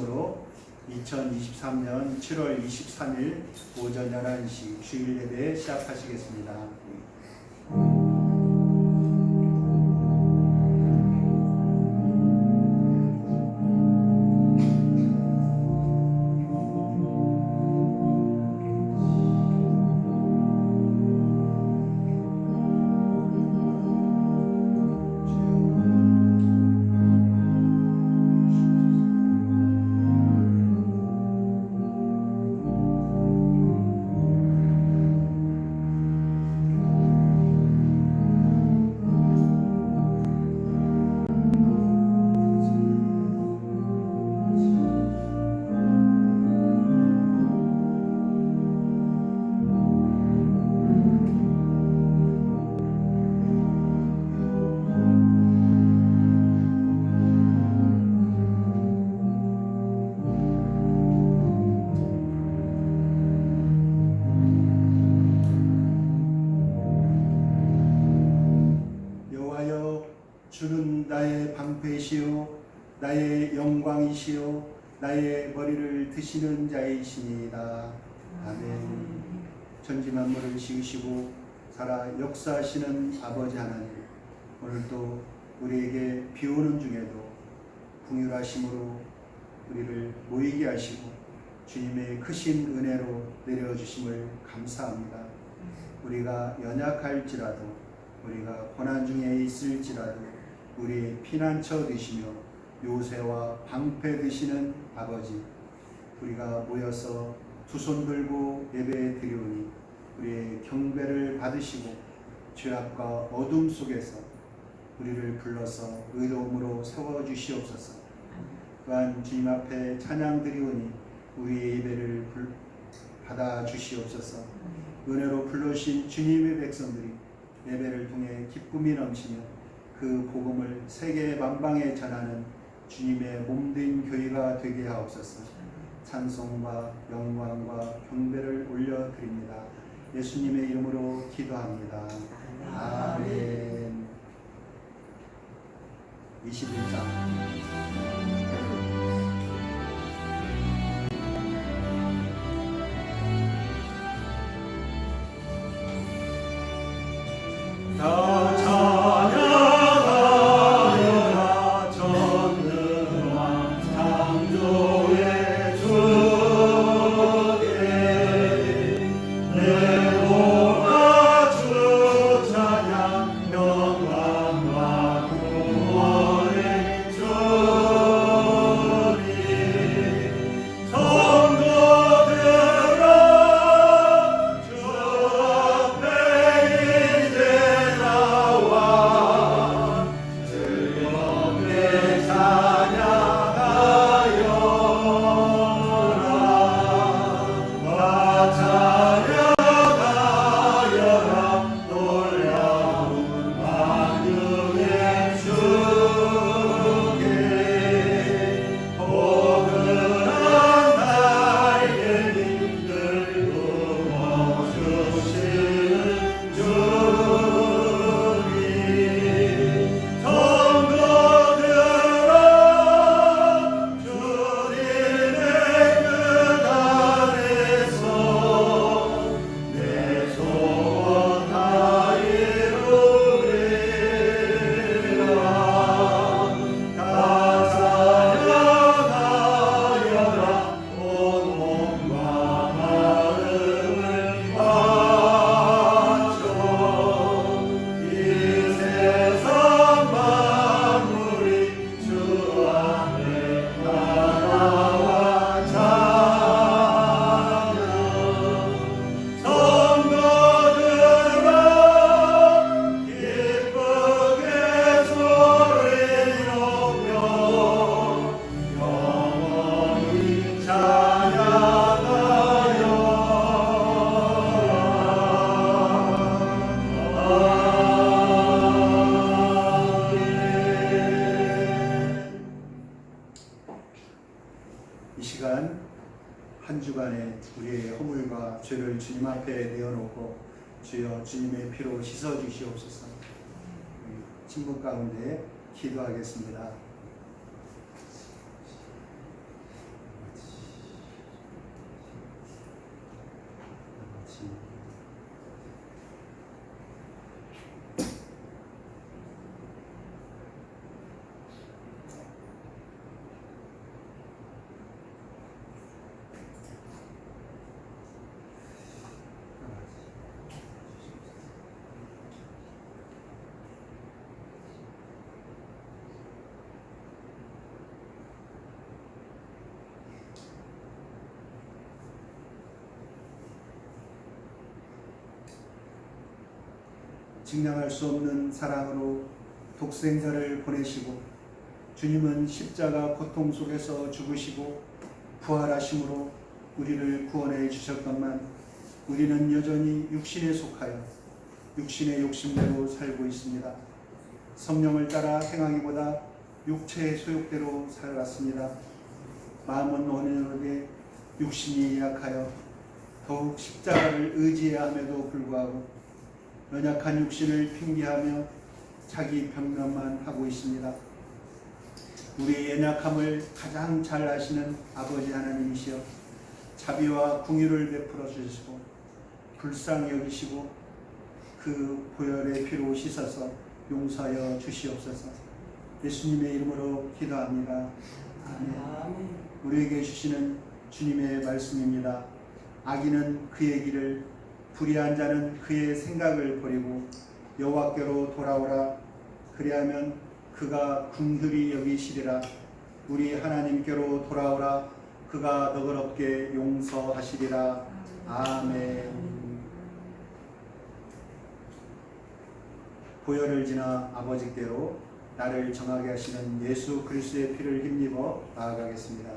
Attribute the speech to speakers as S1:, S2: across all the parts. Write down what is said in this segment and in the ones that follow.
S1: 말씀으로 2023년 7월 23일 오전 11시 주일 예배 시작하시겠습니다. 주는 나의 방패시요 나의 영광이시요 나의 머리를 드시는 자이시니이다. 아멘. 천지만물을 지으시고 살아 역사하시는 아버지 하나님, 오늘도 우리에게 비오는 중에도 긍휼하심으로 우리를 모이게 하시고 주님의 크신 은혜로 내려주심을 감사합니다. 우리가 연약할지라도, 우리가 고난 중에 있을지라도 우리의 피난처 되시며 요새와 방패 되시는 아버지, 우리가 모여서 두 손 들고 예배 드리오니 우리의 경배를 받으시고 죄악과 어둠 속에서 우리를 불러서 의로움으로 세워주시옵소서. 또한 주님 앞에 찬양 드리오니 우리의 예배를 받아주시옵소서. 은혜로 불러주신 주님의 백성들이 예배를 통해 기쁨이 넘치며 그 복음을 세계 만방에 전하는 주님의 몸된 교회가 되게 하옵소서. 찬송과 영광과 경배를 올려드립니다. 예수님의 이름으로 기도합니다. 아멘. 21장 죄를 주님 앞에 내어놓고 주여 주님의 피로 씻어주시옵소서. 친구 가운데 기도하겠습니다. 증량할 수 없는 사랑으로 독생자를 보내시고 주님은 십자가 고통 속에서 죽으시고 부활하심으로 우리를 구원해 주셨건만 우리는 여전히 육신에 속하여 육신의 욕심대로 살고 있습니다. 성령을 따라 행하기보다 육체의 소욕대로 살았습니다. 마음은 온유하게 육신이 약하여 더욱 십자가를 의지해야 함에도 불구하고 연약한 육신을 핑계하며 자기 변명만 하고 있습니다. 우리의 연약함을 가장 잘 아시는 아버지 하나님이시여 자비와 긍휼을 베풀어 주시고 불쌍히 여기시고 그 보혈의 피로 씻어서 용서하여 주시옵소서. 예수님의 이름으로 기도합니다. 아멘. 우리에게 주시는 주님의 말씀입니다. 악인은 그의 길을 불의한 자는 그의 생각을 버리고 여호와께로 돌아오라. 그리하면 그가 긍휼히 여기시리라. 우리 하나님께로 돌아오라. 그가 너그럽게 용서하시리라. 아멘. 보혈을 지나 아버지께로 나를 정하게 하시는 예수 그리스도의 피를 힘입어 나아가겠습니다.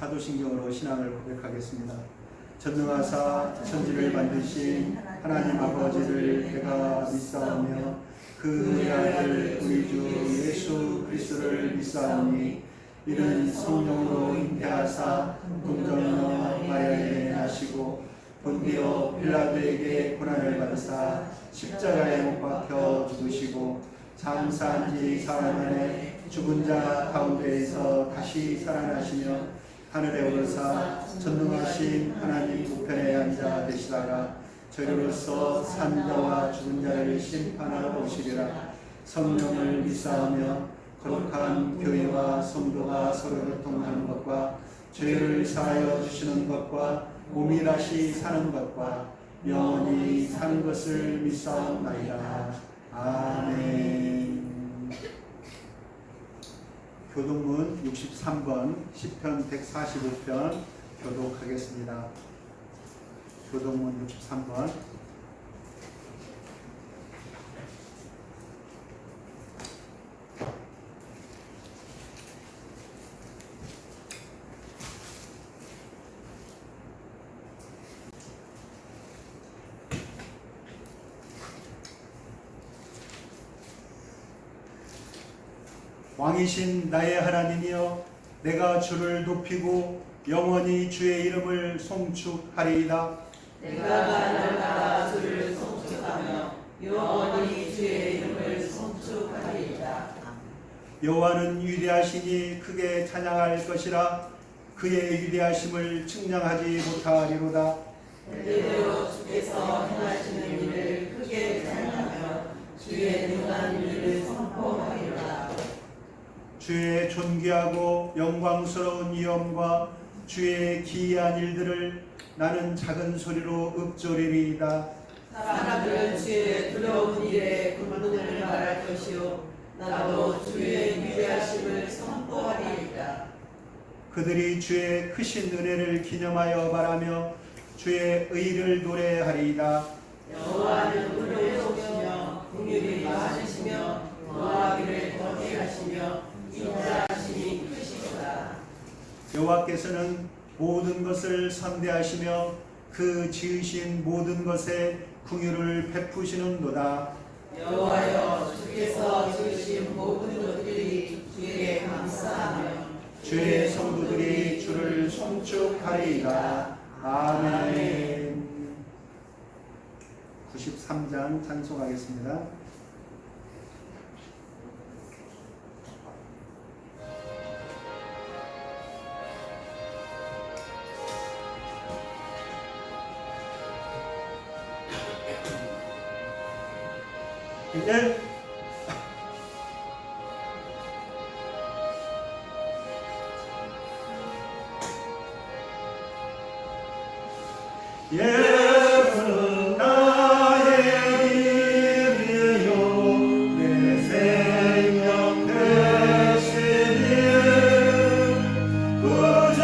S1: 사도신경으로 신앙을 고백하겠습니다. 전능하사 천지를 만드신 하나님 아버지를 내가 믿사오며 그의 아들 우리 주 예수 그리스도를 믿사오니 이는 성령으로 잉태하사 동정녀 마리아에게 나시고 본디오 빌라도에게 고난을 받으사 십자가에 못 박혀 죽으시고 장사한 지 사흘 만에 죽은 자 가운데에서 다시 살아나시며 하늘에 오르사 전능하신 하나님 우편에 앉아 계시다가 저리로서 산 자와 죽은 자를 심판하러 오시리라. 성령을 믿사오며 거룩한 교회와 성도가 서로 교통하는 것과 죄를 사하여 주시는 것과 몸이 다시 사는 것과 영원히 사는 것을 믿사옵나이다. 아멘. 교독문 63번 시편 145편 교독하겠습니다. 교독문 63번 왕이신 나의 하나님이여 내가 주를 높이고 영원히 주의 이름을 송축하리이다.
S2: 내가 날마다 주를 송축하며 영원히 주의 이름을 송축하리이다.
S1: 여호와는 위대하시니 크게 찬양할 것이라. 그의 위대하심을 측량하지 못하리로다.
S2: 때때로 주께서 행하시는 일을 크게 찬양하며 주의 능한 일을 선포하리라.
S1: 주의 존귀하고 영광스러운 위엄과 주의 기이한 일들을 나는 작은 소리로 읊조리리이다.
S2: 사람들은 주의 두려운 일에 근문을 말할 것이요 나도 주의 위대하심을 선포하리이다.
S1: 그들이 주의 크신 은혜를 기념하여 말하며 주의 의를 노래하리이다.
S2: 여호와는 은혜로우시며 긍휼이 많으시며 노하기를 더디하시며 인자하심이 크시도다.
S1: 여호와께서는 모든 것을 선대하시며 그 지으신 모든 것에 긍휼을 베푸시는도다.
S2: 여호와여 주께서 지으신 모든 것들이 주에게 감사하며
S1: 주의 성도들이 주를 송축하리이다. 아멘. 93장 찬송하겠습니다. 네. 예수는 나의 힘이요 내 생명 되시니 구주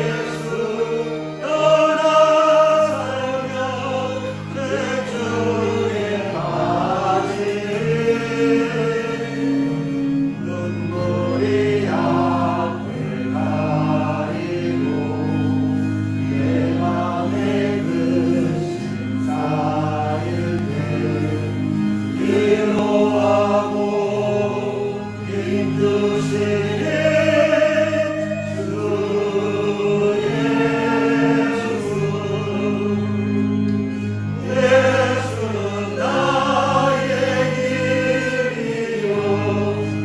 S1: 예수 떠나 살며 내 주의 눈물이 앞을 가리고 내 맘에 그 쌓일 때 위로하고 힘주시니 주 예수 예수는 나의 길이요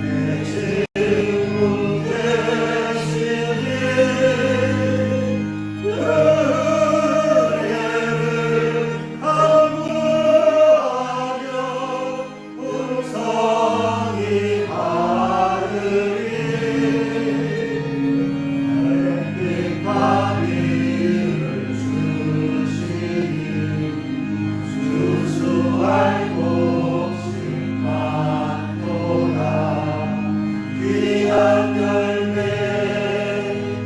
S1: 내 친구 되시니 은혜를 간구하며 음성이 하르리 뜻과 미를 주시니 수수할 곳이 많도다. 귀한 열매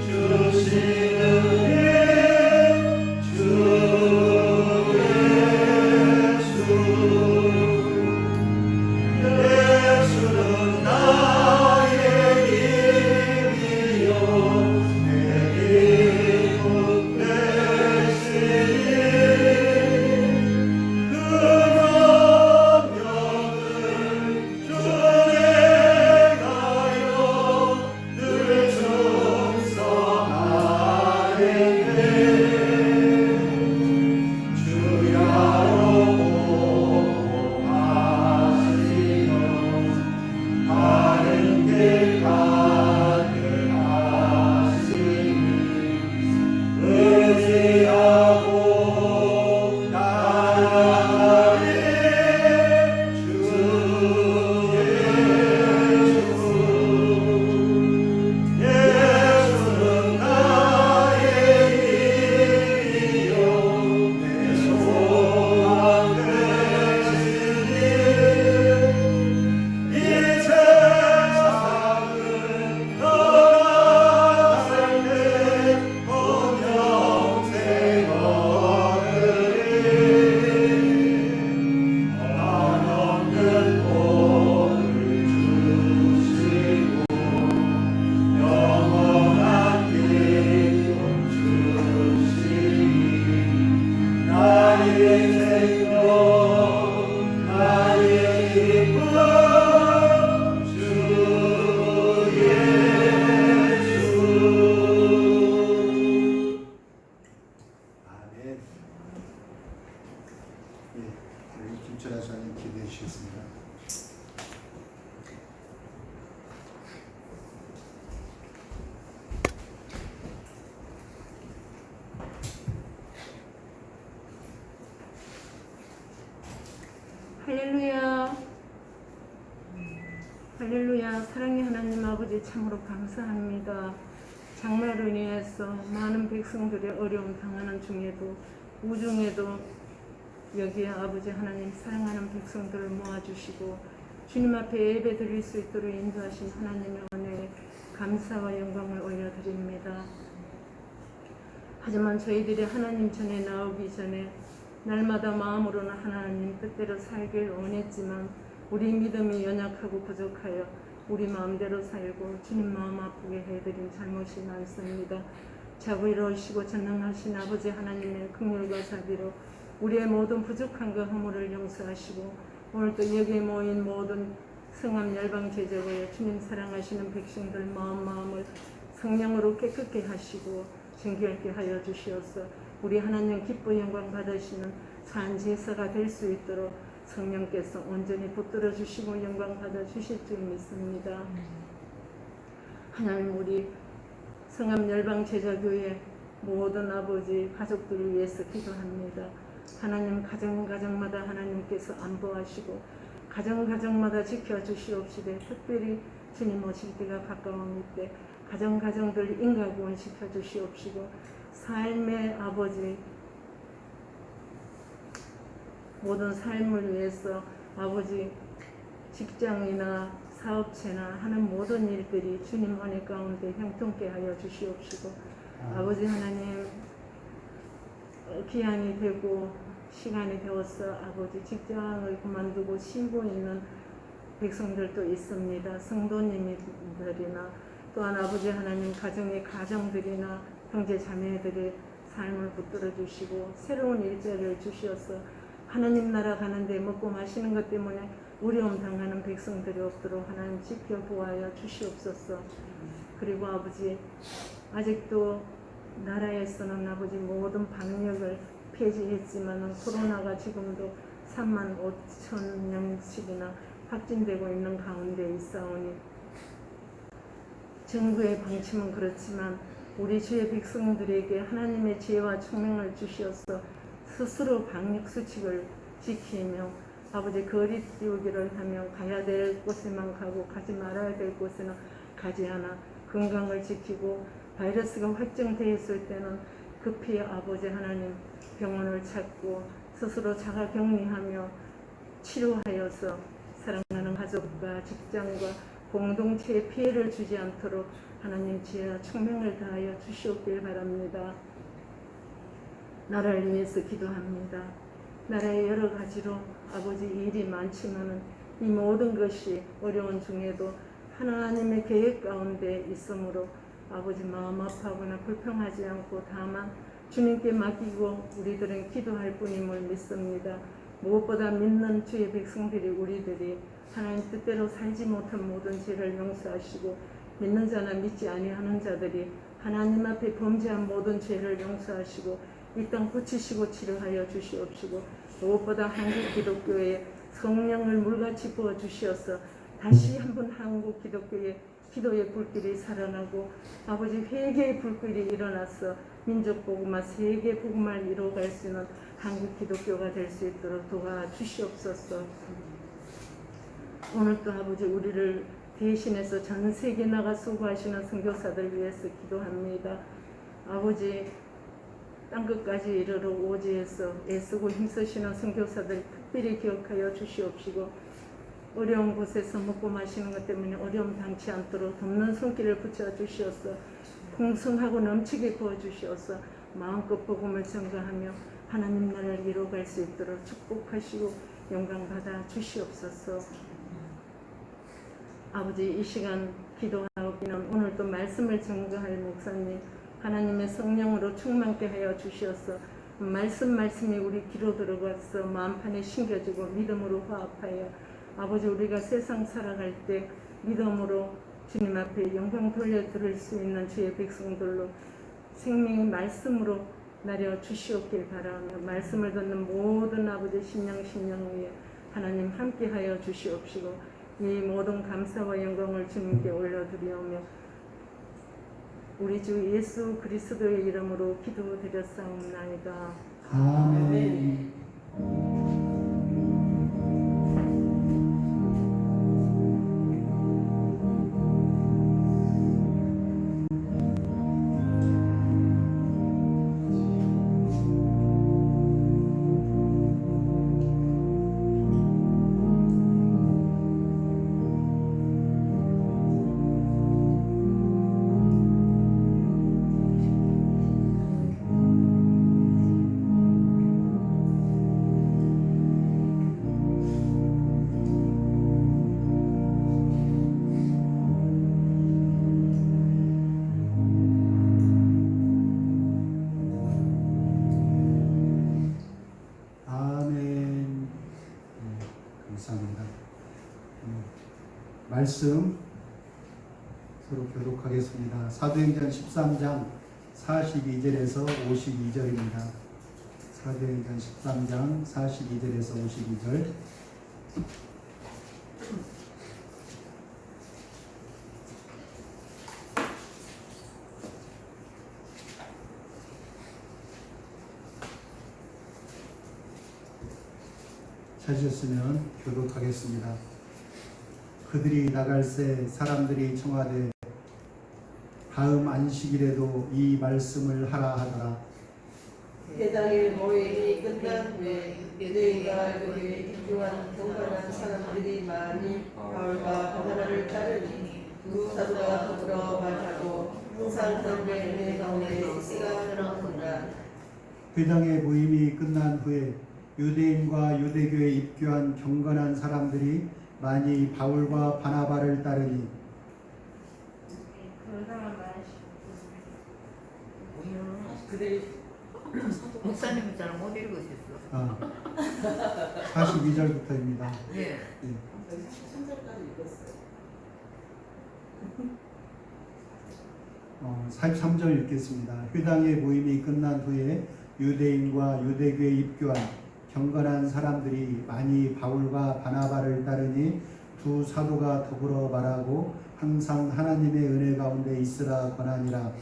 S1: 주시는 주 예수는 나의 힘이요 내 기쁨 되시니 그 명령을 주내 가요 늘 충성하리니 주야로 보호하시며 바른 길 가게 하시니 의지하고 나아가리 주 예수 예수는 나의 힘이요 내 소망 되시니 이 세상을 떠나갈 때 영생 얻으리 한없는 복을 주시고 영원한 기쁨 주시니 나의 생명 나의 기쁨 주 우리 김철아 사님 기도해 주시겠습니다.
S3: 할렐루야. 할렐루야. 사랑의 하나님 아버지 참으로 감사합니다. 장마로 인해서 많은 백성들의 어려움 당하는 중에도 우중에도 여기에 아버지 하나님 사랑하는 백성들을 모아주시고 주님 앞에 예배 드릴 수 있도록 인도하신 하나님의 은혜에 감사와 영광을 올려드립니다. 하지만 저희들이 하나님 전에 나오기 전에 날마다 마음으로는 하나님 뜻대로 살길 원했지만 우리 믿음이 연약하고 부족하여 우리 마음대로 살고 주님 마음 아프게 해드린 잘못이 많습니다. 자비로우시고 전능하신 아버지 하나님의 긍휼과 자비로 우리의 모든 부족한 그 허물을 용서하시고 오늘 또 여기에 모인 모든 성함 열방 제자고에 주님 사랑하시는 백성들 마음을 성령으로 깨끗게 하시고 정결케 하여 주시옵소서. 우리 하나님 기뻐 영광 받으시는 산 제사가 될 수 있도록 성령께서 온전히 붙들어 주시고 영광 받아 주실 줄 믿습니다. 하나님 우리 성함 열방 제자교회 모든 아버지 가족들을 위해서 기도합니다. 하나님 가정마다 하나님께서 안보하시고 가정마다 지켜주시옵시되 특별히 주님 오실 때가 가까운 이때 가정들 인가구원 시켜주시옵시고 삶의 아버지 모든 삶을 위해서 아버지 직장이나 사업체나 하는 모든 일들이 주님 은혜 가운데 형통케 하여 주시옵시고 아버지 하나님 기한이 되고 시간이 되어서 아버지 직장을 그만두고 쉬고 있는 백성들도 있습니다. 성도님들이나 또한 아버지 하나님 가정의 가정들이나 형제 자매들의 삶을 붙들어 주시고 새로운 일자리를 주시어서 하나님 나라 가는데 먹고 마시는 것 때문에 어려움 당하는 백성들이 없도록 하나님 지켜보아야 주시옵소서. 그리고 아버지 아직도 나라에서는 아버지 모든 방역을 폐지했지만 코로나가 지금도 3만 5천 명씩이나 확진되고 있는 가운데 있사오니 정부의 방침은 그렇지만 우리 주의 백성들에게 하나님의 지혜와 총명을 주시어서 스스로 방역 수칙을 지키며 아버지 거리 띄우기를 하며 가야 될 곳에만 가고 가지 말아야 될 곳에는 가지 않아 건강을 지키고 바이러스가 확정되었을 때는 급히 아버지 하나님 병원을 찾고 스스로 자가 격리하며 치료하여서 사랑하는 가족과 직장과 공동체에 피해를 주지 않도록 하나님 지혜와 총명을 다하여 주시옵길 바랍니다. 나라를 위해서 기도합니다. 나라의 여러 가지로 아버지 일이 많지만은 이 모든 것이 어려운 중에도 하나님의 계획 가운데 있으므로 아버지 마음 아파하거나 불평하지 않고 다만 주님께 맡기고 우리들은 기도할 뿐임을 믿습니다. 무엇보다 믿는 주의 백성들이 우리들이 하나님 뜻대로 살지 못한 모든 죄를 용서하시고 믿는 자나 믿지 아니하는 자들이 하나님 앞에 범죄한 모든 죄를 용서하시고 이 땅 고치시고 치료하여 주시옵시고 무엇보다 한국 기독교에 성령을 물같이 부어 주시어서 다시 한번 한국 기독교의 기도의 불길이 살아나고 아버지 회개의 불길이 일어나서 민족 복음화 세계 복음화를 이루어갈 수 있는 한국 기독교가 될 수 있도록 도와주시옵소서. 오늘 또 아버지 우리를 대신해서 전 세계 나가 수고하시는 선교사들 위해서 기도합니다. 아버지 땅끝까지 이르러 오지에서 애쓰고 힘쓰시는 선교사들 특별히 기억하여 주시옵시고 어려운 곳에서 먹고 마시는 것 때문에 어려움 당치 않도록 돕는 손길을 붙여 주시옵소서. 풍성하고 넘치게 부어 주시옵소서. 마음껏 복음을 전가하며 하나님 나라를 이루어갈 수 있도록 축복하시고 영광 받아 주시옵소서. 아버지 이 시간 기도하기는 오늘 또 말씀을 전가할 목사님 하나님의 성령으로 충만케 하여 주시어서 말씀이 우리 귀로 들어가서 마음판에 심겨지고 믿음으로 화합하여 아버지 우리가 세상 살아갈 때 믿음으로 주님 앞에 영광 돌려 드릴 수 있는 주의 백성들로 생명의 말씀으로 내려 주시옵길 바라며 말씀을 듣는 모든 아버지 심령 위에 하나님 함께하여 주시옵시고 이 모든 감사와 영광을 주님께 올려드리오며 우리 주 예수 그리스도의 이름으로 기도드렸사옵나이다.
S1: 아멘. 아멘. 감사합니다. 말씀 서로 교독하겠습니다. 사도행전 13장 42절에서 52절입니다. 사도행전 13장 42절에서 52절. 찾으셨으면 교독하겠습니다. 그들이 나갈새 사람들이 청하되 다음 안식일에도 이 말씀을 하라 하더라.
S2: 해당일 모임이 끝난 후에 유대인과 유대인에 입교한 경건한 사람들이 많이 바울과 바나바를 따르니 두 사도가 더불어 말하고 항상 그들의 은혜 가운데 있으라 하는구나.
S1: 회당의 모임이 끝난 후에 유대인과 유대교에 입교한 경건한 사람들이 많이 바울과 바나바를 따르니
S2: 그들이
S4: 목사님은 잘 못 읽으셨어.
S1: 42절부터입니다.
S4: 네.
S2: 13절까지 읽었어요.
S1: 43절 읽겠습니다. 회당의 모임이 끝난 후에 유대인과 유대교에 입교한 경건한 사람들이 많이 바울과 바나바를 따르니 두 사도가 더불어 말하고 항상 하나님의 은혜 가운데 있으라 권하니라.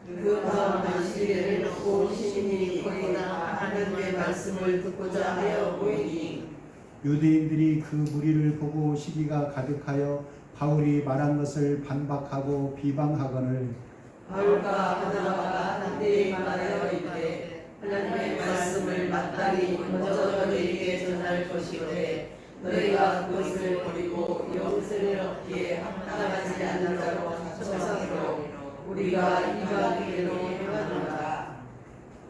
S2: 그 다음 안식일에는 온 시민이 거의 다 하나님의 말씀을 듣고자 하여 모이니
S1: 유대인들이 그 무리를 보고 시기가 가득하여 바울이 말한 것을 반박하고 비방하거늘
S2: 바울과 바나바가 한데에 말하여 이르되 하나님의 말씀을 마땅히 먼저 너희에게 전할 것이오되 너희가 그것을 버리고 영생을 얻기에 합당하지 않는 자로 조상으로 우리가 이방인으로 행하노라.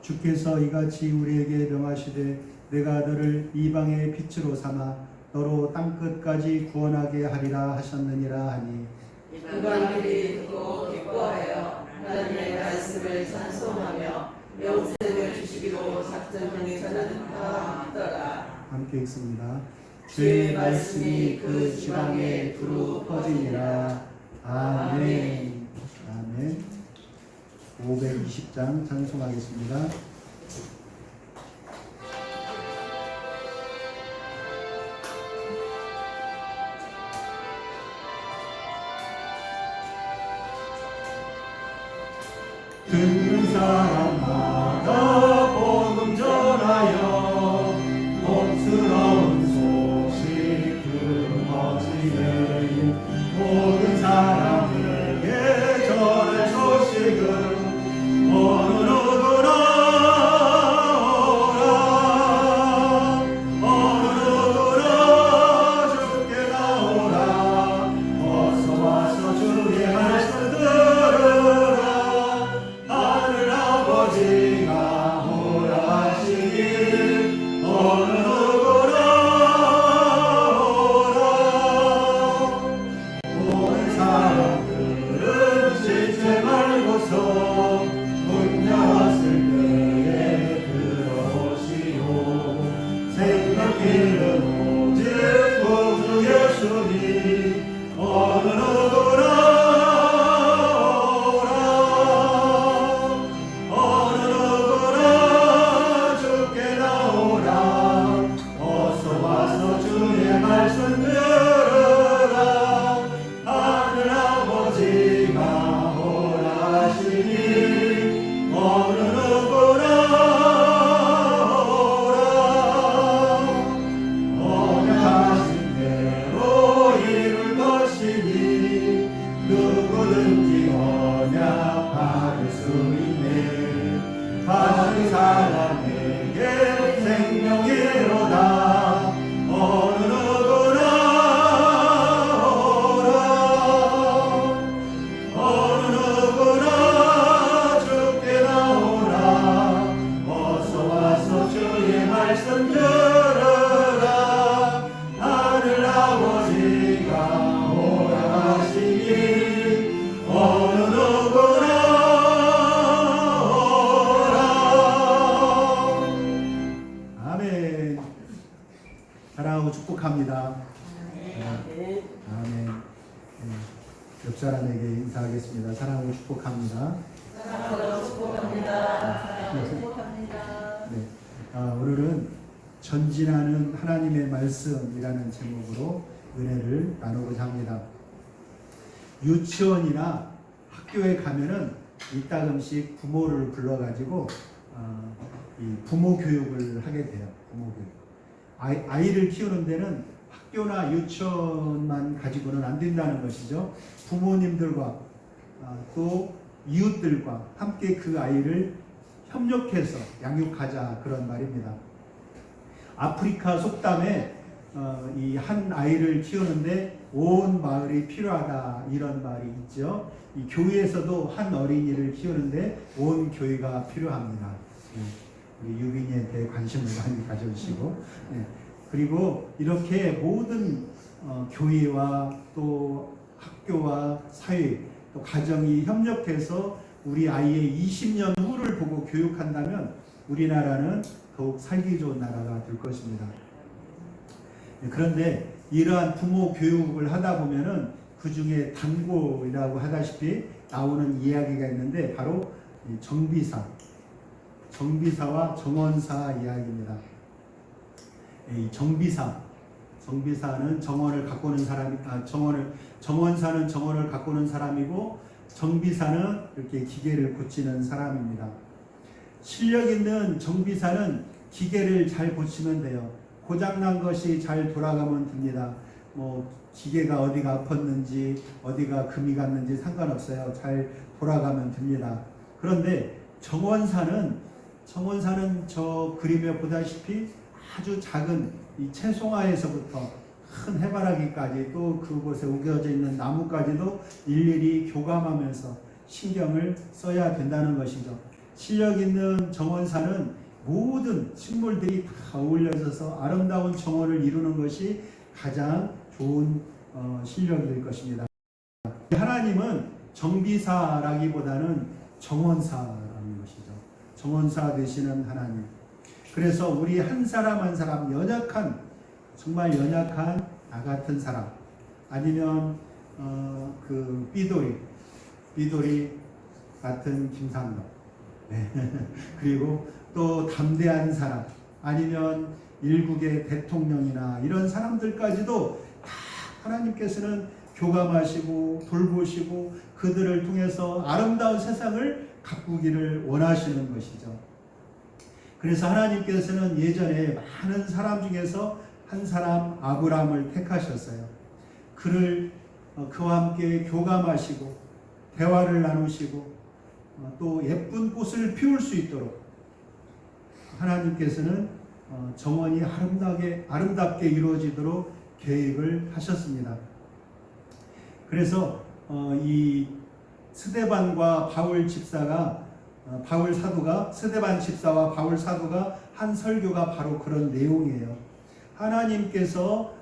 S1: 주께서 이같이 우리에게 명하시되 내가 너를 이방의 빛으로 삼아 너로 땅끝까지 구원하게 하리라 하셨느니라 하니
S2: 이방인들이 듣고 기뻐하여 하나님의 말씀을 찬송하며 영생을 주시기로 작정하기서는 다 믿더라.
S1: 함께 읽습니다. 주의 말씀이 그 지방에 두루 퍼지니라. 아멘. 아멘. 520장 찬송하겠습니다. 듣는 사람마다 복음 전하여 복스러운 소식 들어지네. 모든 사람에게 전할 소식은 어느 누구나 오라. 어느 누구나 주께 나오라. 어서 와서 주의 말씀 들으라. 하늘 아버지가 허락하시길 어느 누구나 오라. 모든 사람들은 지체 말고서 혼자 왔을 때에 들어오시오. 생각길은 오직 구주 예수님 어느 누구나 오라. 어느 누구나 명예로다. 어느 누구나 오라. 어느 누구나 주께 나오라. 어서 와서 주의 말씀 들으라. 하늘 아버지가 오라 하시니 어느 누구나 오라. 아멘. 사랑하고 축복합니다. 아멘. 옆 사람에게 인사하겠습니다. 사랑하고 축복합니다. 네. 오늘은 전진하는 하나님의 말씀이라는 제목으로 은혜를 나누고자 합니다. 유치원이나 학교에 가면은 이따금씩 부모를 불러가지고 이 부모 교육을 하게 돼요. 부모 교육. 아이를 키우는 데는 학교나 유치원만 가지고는 안 된다는 것이죠. 부모님들과 또 이웃들과 함께 그 아이를 협력해서 양육하자, 그런 말입니다. 아프리카 속담에 이 한 아이를 키우는데 온 마을이 필요하다, 이런 말이 있죠. 이 교회에서도 한 어린이를 키우는데 온 교회가 필요합니다. 우리 유빈이에 대해 관심을 많이 가져주시고, 그리고 이렇게 모든 교회와 또 학교와 사회 또 가정이 협력해서 우리 아이의 20년 후를 보고 교육한다면 우리나라는 더욱 살기 좋은 나라가 될 것입니다. 그런데 이러한 부모 교육을 하다 보면은 그 중에 단고이라고 하다시피 나오는 이야기가 있는데 바로 정비사와 정원사 이야기입니다. 이 정비사는 정원을 가꾸는 사람이, 정원사는 정원을 가꾸는 사람이고 정비사는 이렇게 기계를 고치는 사람입니다. 실력 있는 정비사는 기계를 잘 고치면 돼요. 고장난 것이 잘 돌아가면 됩니다. 기계가 어디가 아팠는지 어디가 금이 갔는지 상관없어요. 잘 돌아가면 됩니다. 그런데 정원사는 저 그림에 보다시피 아주 작은 이 채송화에서부터 큰 해바라기까지 또 그곳에 우겨져 있는 나무까지도 일일이 교감하면서 신경을 써야 된다는 것이죠. 실력 있는 정원사는 모든 식물들이 다 어울려져서 아름다운 정원을 이루는 것이 가장 좋은 실력이 될 것입니다. 하나님은 정비사라기보다는 정원사라는 것이죠. 정원사 되시는 하나님. 그래서 우리 한 사람 한 사람 정말 연약한 나 같은 사람, 아니면 그 삐돌이 같은 김상덕, 그리고 또 담대한 사람, 아니면 일국의 대통령이나 이런 사람들까지도 다 하나님께서는 교감하시고 돌보시고 그들을 통해서 아름다운 세상을 가꾸기를 원하시는 것이죠. 그래서 하나님께서는 예전에 많은 사람 중에서 한 사람 아브라함을 택하셨어요. 그와 함께 교감하시고 대화를 나누시고 또 예쁜 꽃을 피울 수 있도록 하나님께서는 정원이 아름답게 이루어지도록 계획을 하셨습니다. 그래서 이 스데반과 바울 사도가 스데반 집사와 바울 사도가 한 설교가 바로 그런 내용이에요. 하나님께서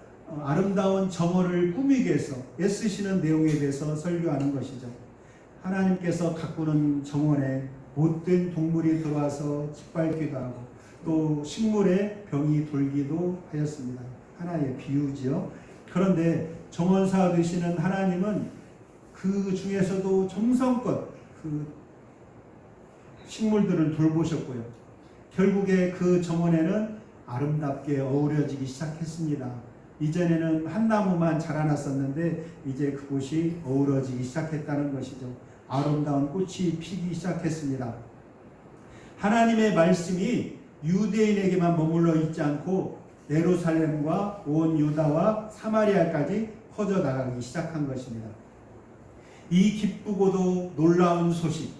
S1: 아름다운 정원을 꾸미기 위해서 애쓰시는 내용에 대해서 설교하는 것이죠. 하나님께서 가꾸는 정원에 못된 동물이 들어와서 짓밟기도 하고 또 식물에 병이 돌기도 하였습니다. 하나의 비유지요. 그런데 정원사 되시는 하나님은 그 중에서도 정성껏 그 식물들을 돌보셨고요. 결국에 그 정원에는 아름답게 어우러지기 시작했습니다. 이전에는 한 나무만 자라났었는데 이제 그곳이 어우러지기 시작했다는 것이죠. 아름다운 꽃이 피기 시작했습니다. 하나님의 말씀이 유대인에게만 머물러 있지 않고 예루살렘과 온 유다와 사마리아까지 퍼져나가기 시작한 것입니다. 이 기쁘고도 놀라운 소식,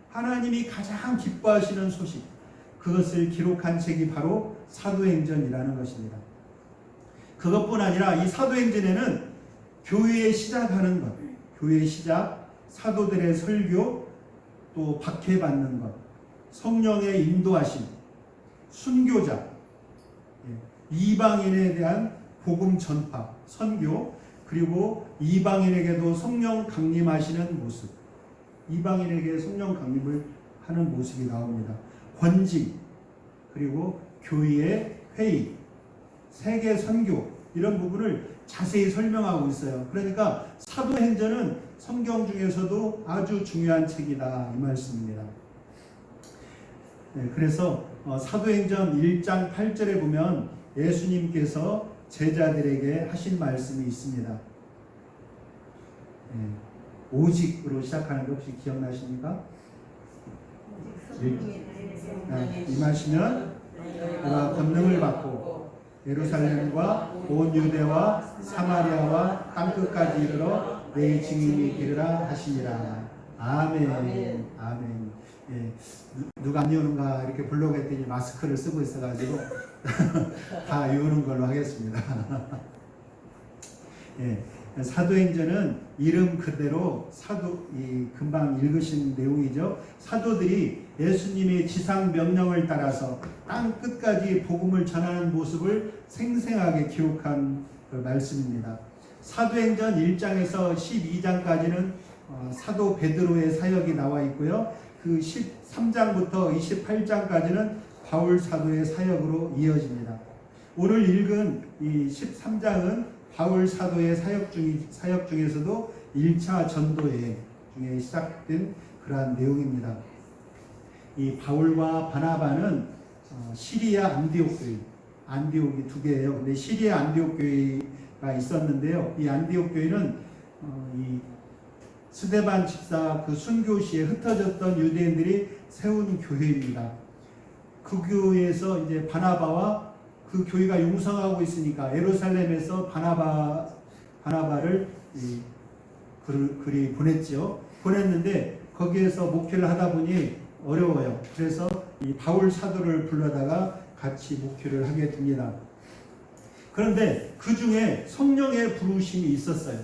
S1: 하나님이 가장 기뻐하시는 소식, 그것을 기록한 책이 바로 사도행전이라는 것입니다. 그것뿐 아니라 이 사도행전에는 교회의 시작하는 것, 교회의 시작, 사도들의 설교, 또 박해받는 것, 성령의 인도하심, 순교자, 이방인에 대한 복음 전파, 선교, 그리고 이방인에게도 성령 강림하시는 모습, 이방인에게 성령 강림을 하는 모습이 나옵니다. 권징, 그리고 교회의 회의, 세계 선교, 이런 부분을 자세히 설명하고 있어요. 그러니까 사도행전은 성경 중에서도 아주 중요한 책이다, 이 말씀입니다. 그래서 사도행전 1장 8절에 보면 예수님께서 제자들에게 하신 말씀이 있습니다. 오직으로 시작하는 거 혹시 기억나십니까? 임하시면 그가 권능을 받고 예루살렘과 온 유대와 사마리아와 땅끝까지 이르러 내 증인이 되리라 하시니라. 아멘. 아멘. 예, 누가 안 여는가 이렇게 불러고 했더니 마스크를 쓰고 있어가지고 다 여는 걸로 하겠습니다. 예, 사도행전은 이름 그대로 금방 읽으신 내용이죠. 사도들이 예수님의 지상 명령을 따라서 땅 끝까지 복음을 전하는 모습을 생생하게 기록한 그 말씀입니다. 사도행전 1장에서 12장까지는 사도 베드로의 사역이 나와 있고요. 그 13장부터 28장까지는 바울 사도의 사역으로 이어집니다. 오늘 읽은 이 13장은 바울 사도의 사역 중에서도 1차 전도회 중에 시작된 그러한 내용입니다. 이 바울과 바나바는 시리아 안디옥 교회, 안디옥이 두 개예요. 근데 시리아 안디옥 교회가 있었는데요. 이 안디옥 교회는 이 스데반 집사 그 순교 시에 흩어졌던 유대인들이 세운 교회입니다. 그 교회에서 이제 바나바와 그 교회가 융성하고 있으니까 예루살렘에서 바나바를 그리 보냈죠. 보냈는데 거기에서 목회를 하다 보니 어려워요. 그래서 이 바울 사도를 불러다가 같이 목회를 하게 됩니다. 그런데 그 중에 성령의 부르심이 있었어요.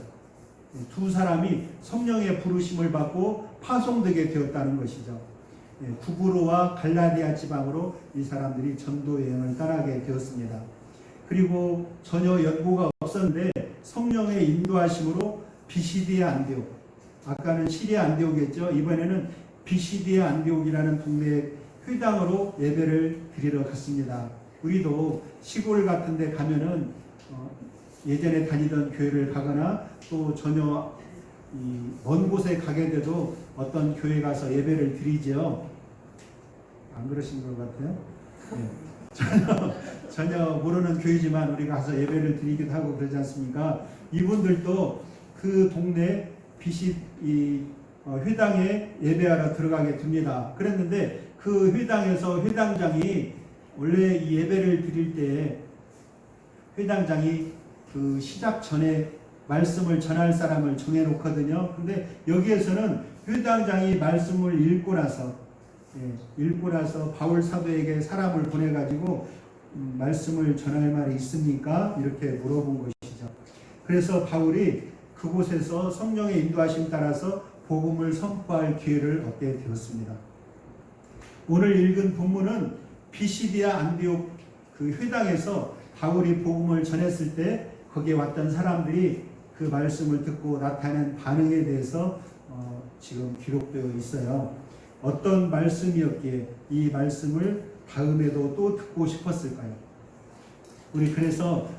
S1: 두 사람이 성령의 부르심을 받고 파송되게 되었다는 것이죠. 구브로와 갈라디아 지방으로 이 사람들이 전도 여행을 떠나게 되었습니다. 그리고 전혀 연고가 없었는데 성령의 인도하심으로 비시디아 안디옥, 아까는 시리아 안디옥이었죠. 이번에는 비시디아 안디옥이라는 동네 회당으로 예배를 드리러 갔습니다. 우리도 시골 같은 데 가면은 예전에 다니던 교회를 가거나 또 전혀 먼 곳에 가게 돼도 어떤 교회 가서 예배를 드리죠. 안 그러신 것 같아요? 네. 전혀 모르는 교회지만 우리가 가서 예배를 드리기도 하고 그러지 않습니까? 이분들도 그 동네 회당에 예배하러 들어가게 됩니다. 그랬는데 그 회당에서 회당장이 원래 이 예배를 드릴 때 회당장이 그 시작 전에 말씀을 전할 사람을 정해놓거든요. 근데 여기에서는 회당장이 말씀을 읽고 나서 바울 사도에게 사람을 보내가지고 말씀을 전할 말이 있습니까? 이렇게 물어본 것이죠. 그래서 바울이 그곳에서 성령의 인도하심 따라서 복음을 선포할 기회를 얻게 되었습니다. 오늘 읽은 본문은 비시디아 안디옥 그 회당에서 바울이 복음을 전했을 때 거기에 왔던 사람들이 그 말씀을 듣고 나타낸 반응에 대해서 지금 기록되어 있어요. 어떤 말씀이었기에 이 말씀을 다음에도 또 듣고 싶었을까요? 우리 그래서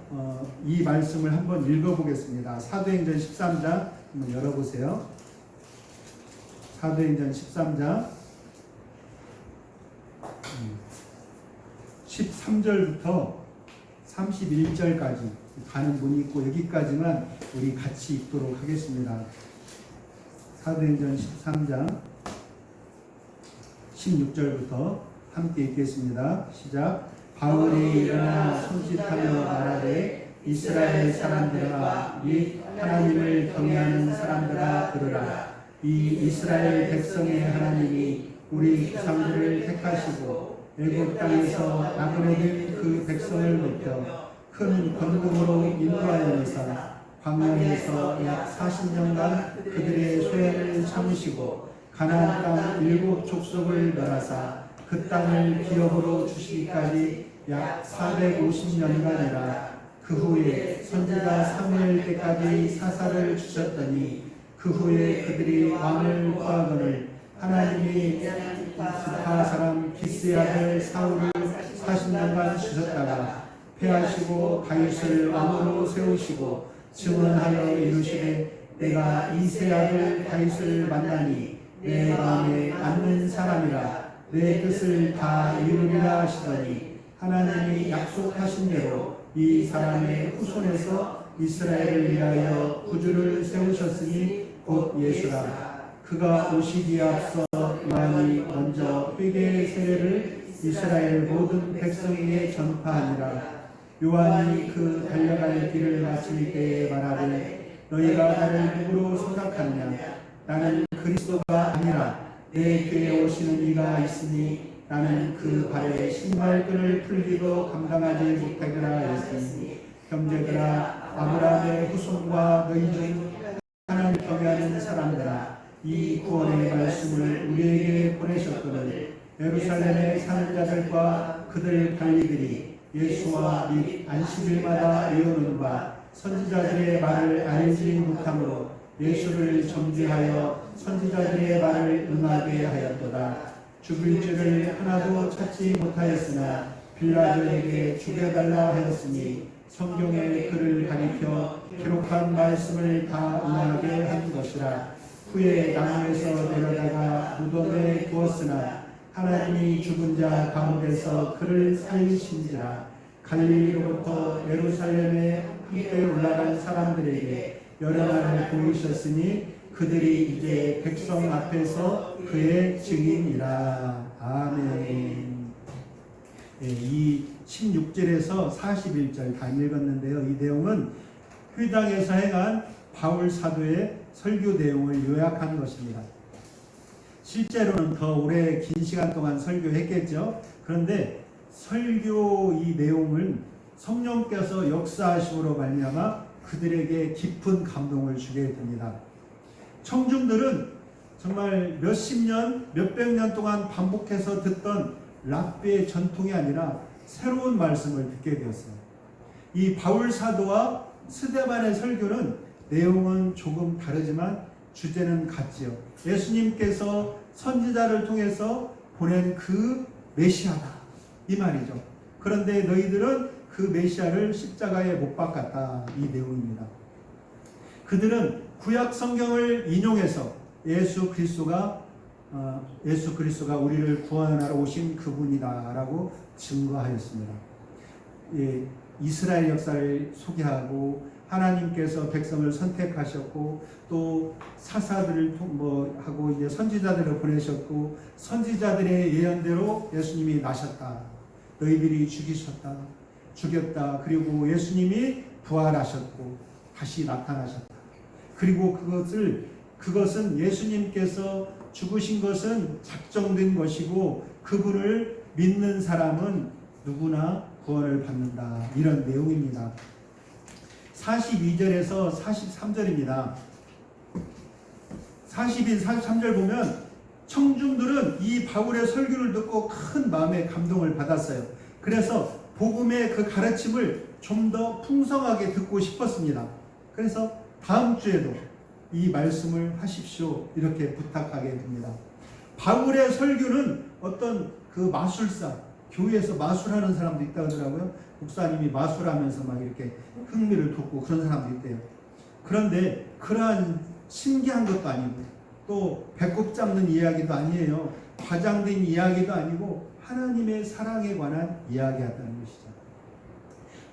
S1: 이 말씀을 한번 읽어보겠습니다. 사도행전 13장 한번 열어보세요. 사도행전 13장 13절부터 31절까지 가는 문이 있고 여기까지만 우리 같이 읽도록 하겠습니다. 사도행전 13장 16절부터 함께 읽겠습니다. 시작. 바울이 일어나 손짓하며 말하되 이스라엘 사람들아 및 하나님을 경외하는 사람들아 들으라. 이 이스라엘 백성의 하나님이 우리 조상들을 택하시고 애굽 땅에서 나그네된 그 백성을 높여 큰 권능으로 인도하여내사 광야에서 약 40년간 그들의 소행을 참으시고 가나안 땅 7 족속을 멸하사 그 땅을 기업으로 주시기까지 약 450년간이라. 그 후에 선지자 사무엘 때까지 사사를 주셨더니 그 후에 그들이 왕을 구하거늘 하나님이 스파 사람 기스의 아들 사울을 40년간 주셨다가 패하시고 다윗을 왕으로 세우시고 증언하여 이르시되 내가 이새 아들 다윗을 만나니 내 마음에 앉는 사람이라 내 뜻을 다 이루리라 하시더니 하나님이 약속하신 대로 이 사람의 후손에서 이스라엘을 위하여 구주를 세우셨으니 곧 예수라. 그가 오시기에 앞서 요한이 먼저 회개의 세례를 이스라엘 모든 백성에게 전파하니라. 요한이 그 달려갈 길을 마칠 때에 말하되 너희가 나를 누구로 생각하느냐. 나는 그리스도가 아니라 내 뒤에 오시는 이가 있으니 나는 그 발에 신발끈을 풀기도 감당하지 못하리라 했으니 형제들아 아브라함의 후손과 너희 중 하나님을 경외하는 사람들아 이 구원의 말씀을 우리에게 보내셨거늘 예루살렘에 사는 자들과 그들 관리들이 예수와 및 안식일마다 외우는 바 선지자들의 말을 알지 못함으로 예수를 정죄하여 선지자들의 말을 응하게 하였도다. 죽일 죄를 하나도 찾지 못하였으나 빌라도에게 죽여달라 하였으니 성경에 그를 가리켜 기록한 말씀을 다 응하게 한 것이라. 후에 나무에서 내려다가 무덤에 두었으나 하나님이 죽은 자 가운데서 그를 살리신지라. 갈릴리로부터 예루살렘에 함께 올라간 사람들에게 여러 날 보이셨으니 그들이 이제 백성 앞에서 그의 증인이라. 아멘. 네, 이 16절에서 41절 다 읽었는데요. 이 내용은 회당에서 행한 바울 사도의 설교 내용을 요약한 것입니다. 실제로는 더 오래 긴 시간 동안 설교했겠죠. 그런데 설교 이 내용을 성령께서 역사하심으로 말미암아 그들에게 깊은 감동을 주게 됩니다. 청중들은 정말 몇십 년, 몇백 년 동안 반복해서 듣던 랍비의 전통이 아니라 새로운 말씀을 듣게 되었어요. 이 바울 사도와 스데반의 설교는 내용은 조금 다르지만 주제는 같지요. 예수님께서 선지자를 통해서 보낸 그 메시아다 이 말이죠. 그런데 너희들은 그 메시아를 십자가에 못 박았다 이 내용입니다. 그들은 구약 성경을 인용해서 예수 그리스도가 우리를 구원하러 오신 그분이다라고 증거하였습니다. 예, 이스라엘 역사를 소개하고 하나님께서 백성을 선택하셨고 또 사사들을 하고 이제 선지자들을 보내셨고 선지자들의 예언대로 예수님이 나셨다. 너희들이 죽였다. 그리고 예수님이 부활하셨고 다시 나타나셨다. 그리고 그것은 예수님께서 죽으신 것은 작정된 것이고 그분을 믿는 사람은 누구나 구원을 받는다. 이런 내용입니다. 42절에서 43절입니다. 42, 43절 보면 청중들은 이 바울의 설교를 듣고 큰 마음의 감동을 받았어요. 그래서 복음의 그 가르침을 좀 더 풍성하게 듣고 싶었습니다. 그래서 다음 주에도 이 말씀을 하십시오 이렇게 부탁하게 됩니다. 바울의 설교는 어떤 그 마술사, 교회에서 마술하는 사람도 있다고 하더라고요. 목사님이 마술하면서 막 이렇게 흥미를 돋고 그런 사람도 있대요. 그런데 그러한 신기한 것도 아니고 또 배꼽 잡는 이야기도 아니에요. 과장된 이야기도 아니고 하나님의 사랑에 관한 이야기였다는 것이죠.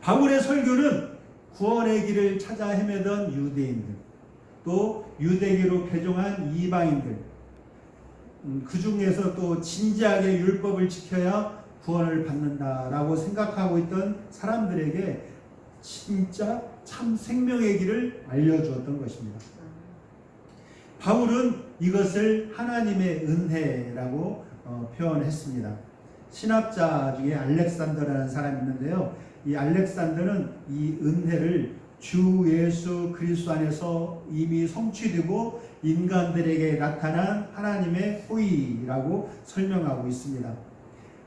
S1: 바울의 설교는 구원의 길을 찾아 헤매던 유대인들, 또 유대교로 개종한 이방인들, 그 중에서 또 진지하게 율법을 지켜야 구원을 받는다라고 생각하고 있던 사람들에게 진짜 참 생명의 길을 알려주었던 것입니다. 바울은 이것을 하나님의 은혜라고 표현했습니다. 신학자 중에 알렉산더라는 사람이 있는데요. 이 알렉산더는 이 은혜를 주 예수 그리스도 안에서 이미 성취되고 인간들에게 나타난 하나님의 호의라고 설명하고 있습니다.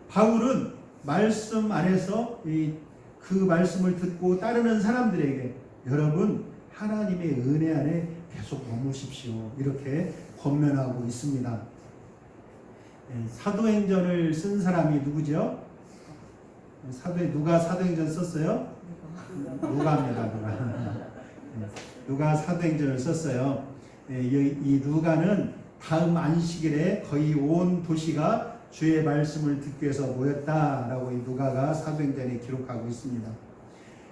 S1: 바울은 말씀 안에서 그 말씀을 듣고 따르는 사람들에게 여러분 하나님의 은혜 안에 계속 머무십시오 이렇게 권면하고 있습니다. 사도행전을 쓴 사람이 누구죠? 누가 사도행전 썼어요? 누가입니다. 누가 사도행전을 썼어요. 이 누가는 다음 안식일에 거의 온 도시가 주의 말씀을 듣기 위해서 모였다라고 이 누가가 사도행전에 기록하고 있습니다.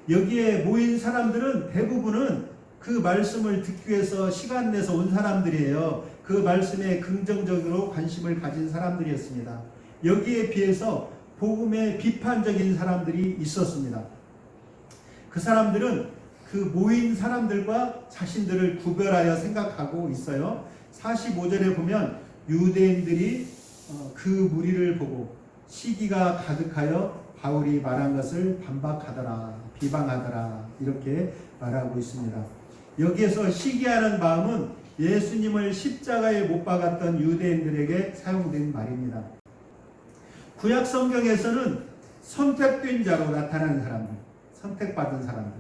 S1: 여기에 모인 사람들은 대부분은 그 말씀을 듣기 위해서 시간 내서 온 사람들이에요. 그 말씀에 긍정적으로 관심을 가진 사람들이었습니다. 여기에 비해서 복음에 비판적인 사람들이 있었습니다. 그 사람들은 그 모인 사람들과 자신들을 구별하여 생각하고 있어요. 45절에 보면 유대인들이 그 무리를 보고 시기가 가득하여 바울이 말한 것을 반박하더라, 비방하더라 이렇게 말하고 있습니다. 여기에서 시기하는 마음은 예수님을 십자가에 못 박았던 유대인들에게 사용된 말입니다. 구약 성경에서는 선택된 자로 나타나는 사람들, 선택받은 사람들,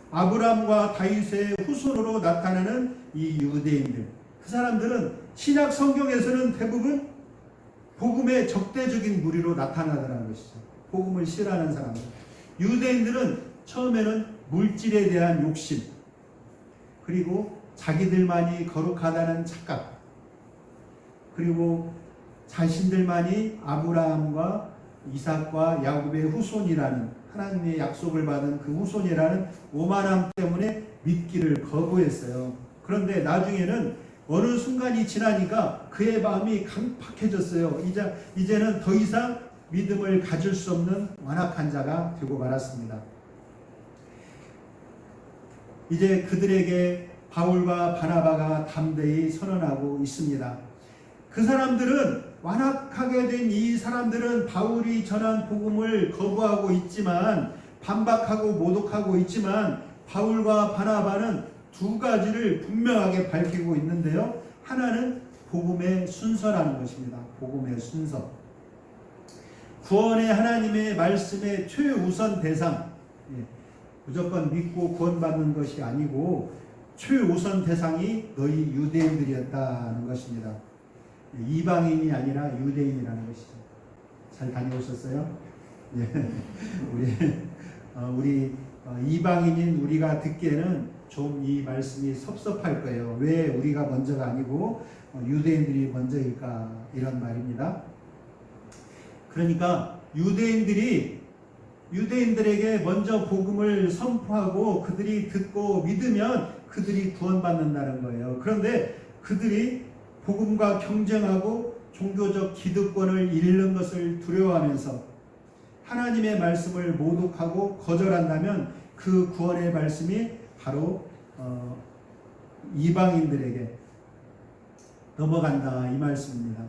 S1: 아브라함과 다윗의 후손으로 나타나는 이 유대인들, 그 사람들은 신약 성경에서는 대부분 복음의 적대적인 무리로 나타나더라는 것이죠. 복음을 싫어하는 사람들. 유대인들은 처음에는 물질에 대한 욕심, 그리고 자기들만이 거룩하다는 착각, 그리고 자신들만이 아브라함과 이삭과 야곱의 후손이라는 하나님의 약속을 받은 그 후손이라는 오만함 때문에 믿기를 거부했어요. 그런데 나중에는 어느 순간이 지나니까 그의 마음이 강팍해졌어요. 이제는 더 이상 믿음을 가질 수 없는 완악한 자가 되고 말았습니다. 이제 그들에게 바울과 바나바가 담대히 선언하고 있습니다. 그 사람들은 완악하게 된 이 사람들은 바울이 전한 복음을 거부하고 있지만 반박하고 모독하고 있지만 바울과 바나바는 두 가지를 분명하게 밝히고 있는데요. 하나는 복음의 순서라는 것입니다. 복음의 순서. 구원의 하나님의 말씀의 최우선 대상, 무조건 믿고 구원받는 것이 아니고 최우선 대상이 너희 유대인들이었다는 것입니다. 이방인이 아니라 유대인이라는 것이죠. 잘 다녀오셨어요? 우리 이방인인 우리가 듣기에는 좀 이 말씀이 섭섭할 거예요. 왜 우리가 먼저가 아니고 유대인들이 먼저일까 이런 말입니다. 그러니까 유대인들에게 먼저 복음을 선포하고 그들이 듣고 믿으면 그들이 구원받는다는 거예요. 그런데 그들이 복음과 경쟁하고 종교적 기득권을 잃는 것을 두려워하면서 하나님의 말씀을 모독하고 거절한다면 그 구원의 말씀이 바로 이방인들에게 넘어간다 이 말씀입니다.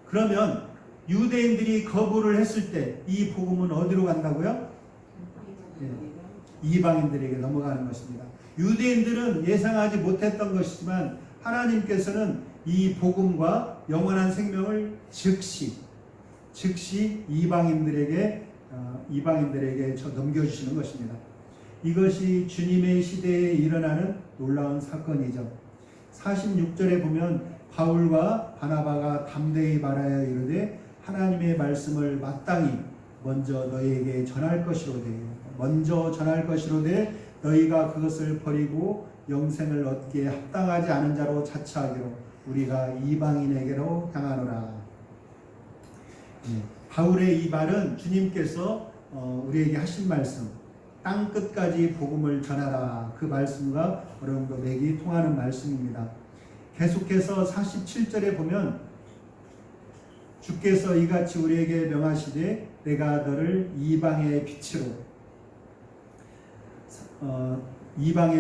S1: 그러면 유대인들이 거부를 했을 때 이 복음은 어디로 간다고요? 이방인들에게 넘어가는 것입니다. 유대인들은 예상하지 못했던 것이지만 하나님께서는 이 복음과 영원한 생명을 즉시 이방인들에게 넘겨주시는 것입니다. 이것이 주님의 시대에 일어나는 놀라운 사건이죠. 46절에 보면 바울과 바나바가 담대히 말하여 이르되 하나님의 말씀을 마땅히 먼저 너희에게 전할 것이로되 너희가 그것을 버리고 영생을 얻기에 합당하지 않은 자로 자처하기로 우리가 이방인에게로 향하노라. 바울의 이 말은 주님께서 우리에게 하신 말씀, 땅 끝까지 복음을 전하라. 그 말씀과 어느 정도 맥이 통하는 말씀입니다. 계속해서 47절에 보면 주께서 이같이 우리에게 명하시되 내가 너를 이방의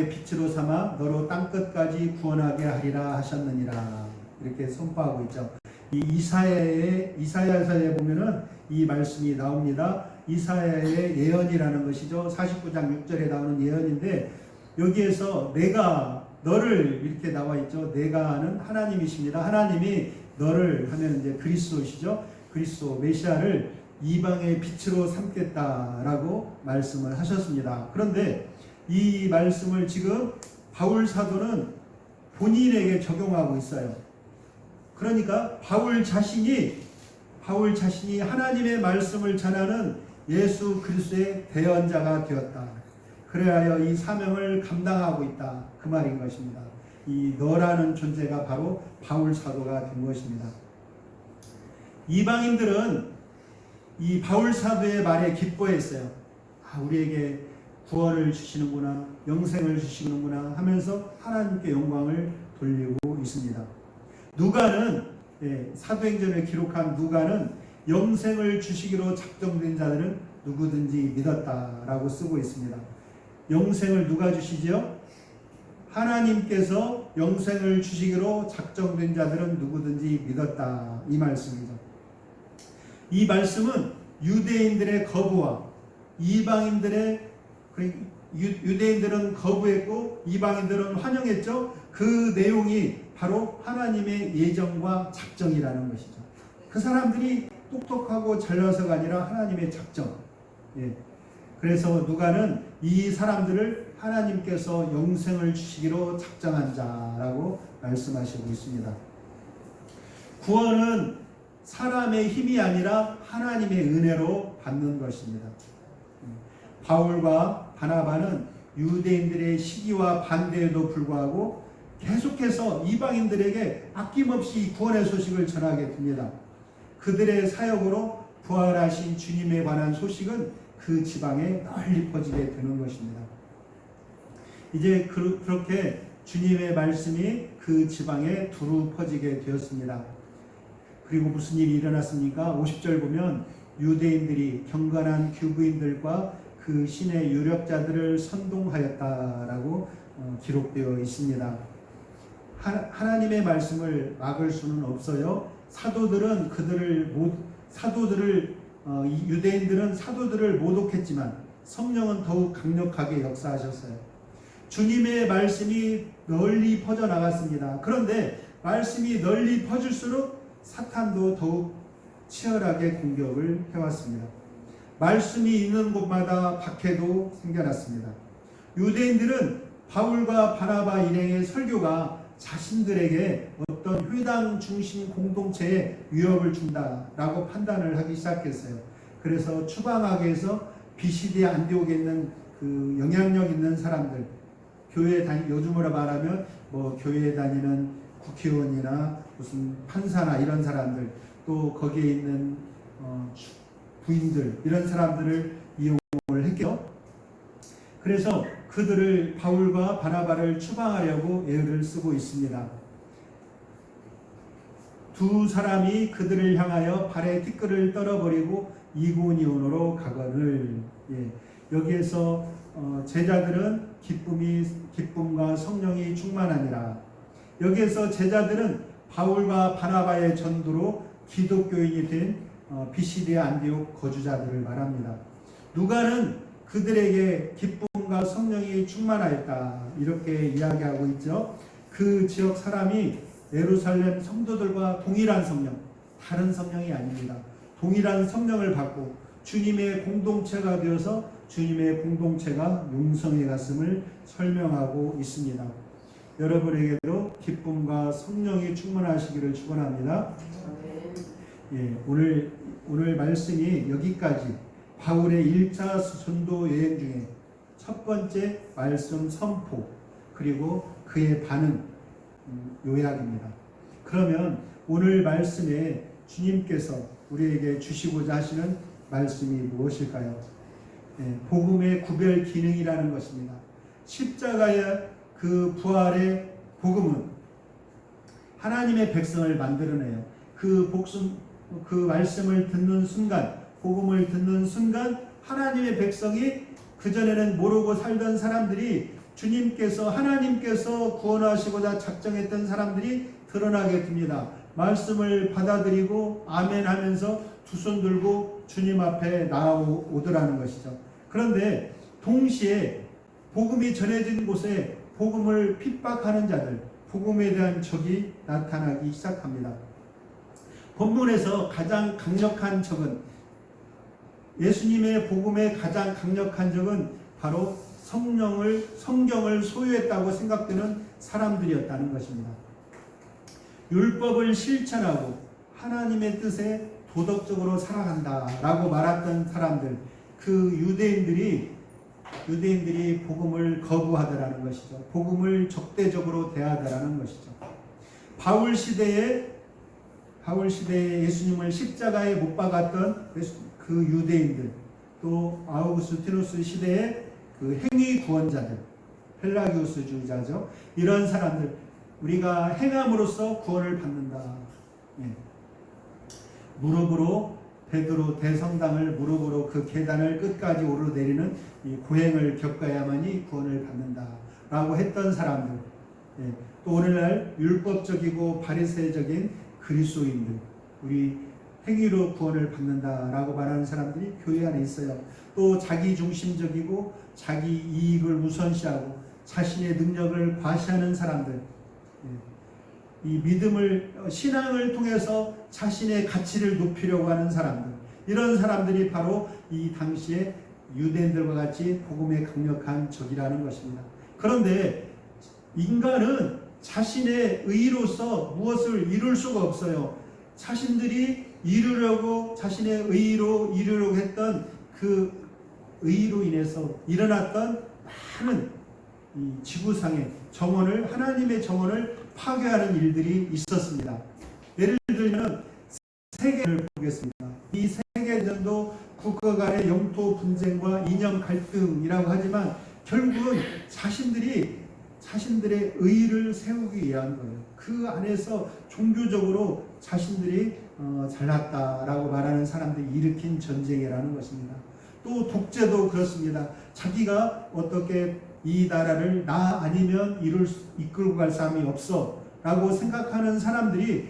S1: 빛으로 삼아 너로 땅끝까지 구원하게 하리라 하셨느니라. 이렇게 선포하고 있죠. 이 이사야서에 보면은 이 말씀이 나옵니다. 이사야의 예언이라는 것이죠. 49장 6절에 나오는 예언인데 여기에서 내가 너를 이렇게 나와 있죠. 내가는 하나님이십니다. 하나님이 너를 하면 이제 그리스도시죠. 그리스도 메시아를 이방의 빛으로 삼겠다라고 말씀을 하셨습니다. 그런데 이 말씀을 지금 바울 사도는 본인에게 적용하고 있어요. 그러니까 바울 자신이 하나님의 말씀을 전하는 예수 그리스도의 대언자가 되었다. 그래야 이 사명을 감당하고 있다. 그 말인 것입니다. 이 너라는 존재가 바로 바울 사도가 된 것입니다. 이방인들은 이 바울 사도의 말에 기뻐했어요. 우리에게 구원을 주시는구나, 영생을 주시는구나 하면서 하나님께 영광을 돌리고 있습니다. 누가는 사도행전을 기록한 누가는 영생을 주시기로 작정된 자들은 누구든지 믿었다라고 쓰고 있습니다. 영생을 누가 주시죠? 하나님께서 영생을 주시기로 작정된 자들은 누구든지 믿었다, 이 말씀이죠. 이 말씀은 유대인들의 거부와 이방인들의, 유대인들은 거부했고 이방인들은 환영했죠. 그 내용이 바로 하나님의 예정과 작정이라는 것이죠. 그 사람들이 똑똑하고 잘나서가 아니라 하나님의 작정. 그래서 누가는 이 사람들을 하나님께서 영생을 주시기로 작정한 자라고 말씀하시고 있습니다. 구원은 사람의 힘이 아니라 하나님의 은혜로 받는 것입니다. 바울과 바나바는 유대인들의 시기와 반대에도 불구하고 계속해서 이방인들에게 아낌없이 구원의 소식을 전하게 됩니다. 그들의 사역으로 부활하신 주님에 관한 소식은 그 지방에 널리 퍼지게 되는 것입니다. 이제 그렇게 주님의 말씀이 그 지방에 두루 퍼지게 되었습니다. 그리고 무슨 일이 일어났습니까? 50절 보면 유대인들이 경건한 교부인들과 그 신의 유력자들을 선동하였다라고 기록되어 있습니다. 하나님의 말씀을 막을 수는 없어요. 유대인들은 사도들을 모독했지만 성령은 더욱 강력하게 역사하셨어요. 주님의 말씀이 널리 퍼져나갔습니다. 그런데 말씀이 널리 퍼질수록 사탄도 더욱 치열하게 공격을 해왔습니다. 말씀이 있는 곳마다 박해도 생겨났습니다. 유대인들은 바울과 바나바 일행의 설교가 자신들에게 어떤 회당 중심 공동체에 위협을 준다라고 판단을 하기 시작했어요. 그래서 추방하게해서 비시디아 안디옥에 있는 그 영향력 있는 사람들, 요즘으로 말하면 교회에 다니는 국회의원이나 무슨 판사나 이런 사람들, 또 거기에 있는 부인들, 이런 사람들을 이용을 했겠죠. 그래서 그들을, 바울과 바나바를 추방하려고 애를 쓰고 있습니다. 두 사람이 그들을 향하여 발에 티끌을 떨어버리고 이고니온으로 가거늘. 여기에서 제자들은 기쁨과 성령이 충만하니라. 여기에서 제자들은 바울과 바나바의 전도로 기독교인이 된 비시디아 안디옥 거주자들을 말합니다. 누가는 그들에게 기쁨과 성령이 충만하였다, 이렇게 이야기하고 있죠. 그 지역 사람이 예루살렘 성도들과 동일한 성령, 다른 성령이 아닙니다. 동일한 성령을 받고 주님의 공동체가 되어서 주님의 공동체가 용성에 갔음을 설명하고 있습니다. 여러분에게도 기쁨과 성령이 충만하시기를 축원합니다. 오늘 말씀이 여기까지 바울의 1차 전도 여행 중에 첫 번째 말씀 선포, 그리고 그의 반응 요약입니다. 그러면 오늘 말씀에 주님께서 우리에게 주시고자 하시는 말씀이 무엇일까요? 복음의 구별 기능이라는 것입니다. 십자가의 그 부활의 복음은 하나님의 백성을 만들어내요. 그 말씀을 듣는 순간, 복음을 듣는 순간 하나님의 백성이, 그전에는 모르고 살던 사람들이 하나님께서 구원하시고자 작정했던 사람들이 드러나게 됩니다. 말씀을 받아들이고 아멘 하면서 두 손 들고 주님 앞에 나아오더라는 것이죠. 그런데 동시에 복음이 전해진 곳에 복음을 핍박하는 자들, 복음에 대한 적이 나타나기 시작합니다. 본문에서 가장 강력한 적은, 예수님의 복음의 가장 강력한 적은 바로 성경을 소유했다고 생각되는 사람들이었다는 것입니다. 율법을 실천하고 하나님의 뜻에 도덕적으로 살아간다라고 말했던 사람들, 그 유대인들이 복음을 거부하더라는 것이죠. 복음을 적대적으로 대하더라는 것이죠. 바울 시대에 예수님을 십자가에 못 박았던 그 유대인들, 또 아우구스티누스 시대의 그 행위 구원자들, 펠라기우스주의자죠. 이런 사람들, 우리가 행함으로써 구원을 받는다. 무릎으로, 베드로 대성당을 무릎으로 그 계단을 끝까지 오르내리는 이 고행을 겪어야만이 구원을 받는다라고 했던 사람들, 또 오늘날 율법적이고 바리새적인 그리스도인들, 우리 행위로 구원을 받는다라고 말하는 사람들이 교회 안에 있어요. 또 자기중심적이고 자기 이익을 우선시하고 자신의 능력을 과시하는 사람들, 이 믿음을, 신앙을 통해서 자신의 가치를 높이려고 하는 사람들, 이런 사람들이 바로 이 당시에 유대인들과 같이 복음의 강력한 적이라는 것입니다. 그런데 인간은 자신의 의로서 무엇을 이룰 수가 없어요. 자신들이 자신의 의로 이루려고 했던 그 의로 인해서 일어났던 많은 이 지구상의 정원을, 하나님의 정원을 파괴하는 일들이 있었습니다. 예를 들면 세계를 보겠습니다. 이 세계전도 국가 간의 영토 분쟁과 이념 갈등이라고 하지만 결국은 자신들의 의를 세우기 위한 거예요. 그 안에서 종교적으로 자신들이 잘났다라고 말하는 사람들이 일으킨 전쟁이라는 것입니다. 또 독재도 그렇습니다. 자기가 어떻게 이 나라를 나 아니면 이끌고 갈 사람이 없어 라고 생각하는 사람들이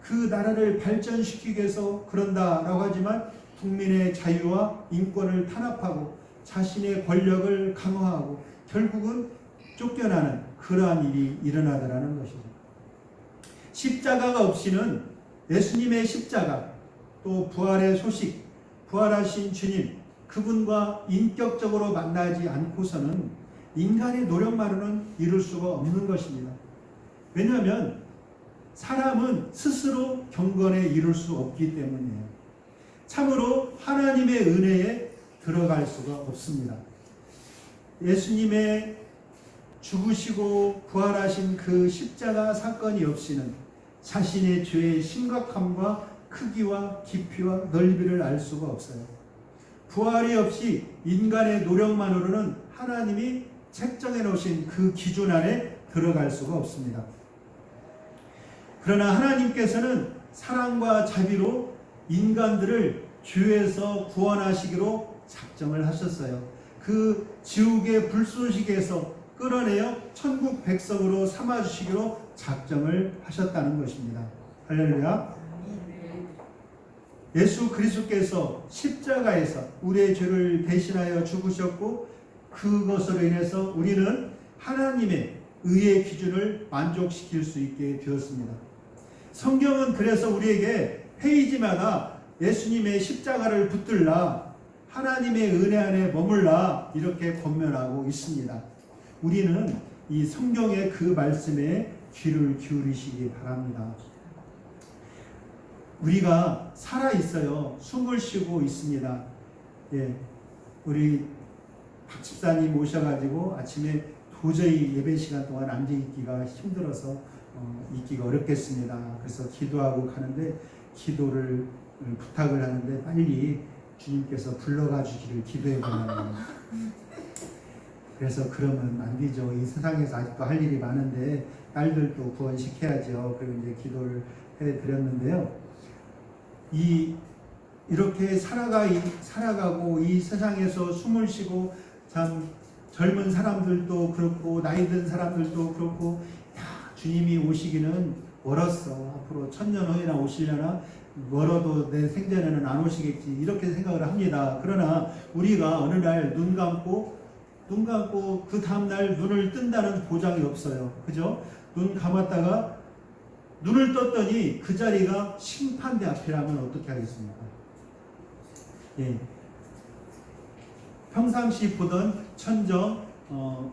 S1: 그 나라를 발전시키기 위해서 그런다라고 하지만 국민의 자유와 인권을 탄압하고 자신의 권력을 강화하고 결국은 쫓겨나는 그러한 일이 일어나더라는 것이죠. 십자가가 없이는, 예수님의 십자가, 또 부활의 소식, 부활하신 주님, 그분과 인격적으로 만나지 않고서는 인간의 노력만으로는 이룰 수가 없는 것입니다. 왜냐하면 사람은 스스로 경건에 이룰 수 없기 때문이에요. 참으로 하나님의 은혜에 들어갈 수가 없습니다. 예수님의 죽으시고 부활하신 그 십자가 사건이 없이는 자신의 죄의 심각함과 크기와 깊이와 넓이를 알 수가 없어요. 부활이 없이 인간의 노력만으로는 하나님이 책정해 놓으신 그 기준 안에 들어갈 수가 없습니다. 그러나 하나님께서는 사랑과 자비로 인간들을 죄에서 구원하시기로 작정을 하셨어요. 그 지옥의 불쏘시개에서 끌어내어 천국 백성으로 삼아주시기로 작정을 하셨다는 것입니다. 할렐루야. 예수 그리스도께서 십자가에서 우리의 죄를 대신하여 죽으셨고 그것으로 인해서 우리는 하나님의 의의 기준을 만족시킬 수 있게 되었습니다. 성경은 그래서 우리에게 페이지마다 예수님의 십자가를 붙들라, 하나님의 은혜 안에 머물라 이렇게 권면하고 있습니다. 우리는 이 성경의 그 말씀에 귀를 기울이시기 바랍니다. 우리가 살아있어요. 숨을 쉬고 있습니다. 우리 박 집사님 오셔가지고 아침에 도저히 예배 시간 동안 앉아있기가 힘들어서 있기가 어렵겠습니다. 그래서 기도하고 가는데 기도를 부탁을 하는데 빨리 주님께서 불러가 주기를 기도해보라고. 그래서 그러면 안 되죠. 이 세상에서 아직도 할 일이 많은데 딸들도 구원시켜야죠. 그리고 이제 기도를 해드렸는데요. 이렇게 살아가고 이 세상에서 숨을 쉬고 참 젊은 사람들도 그렇고 나이 든 사람들도 그렇고 주님이 오시기는 멀었어. 앞으로 1000년 후에나 오시려나 멀어도 내 생전에는 안 오시겠지. 이렇게 생각을 합니다. 그러나 우리가 어느 날 눈 감고 그 다음날 눈을 뜬다는 보장이 없어요. 그죠? 눈 감았다가 눈을 떴더니 그 자리가 심판대 앞이라면 어떻게 하겠습니까? 예. 평상시 보던 천정,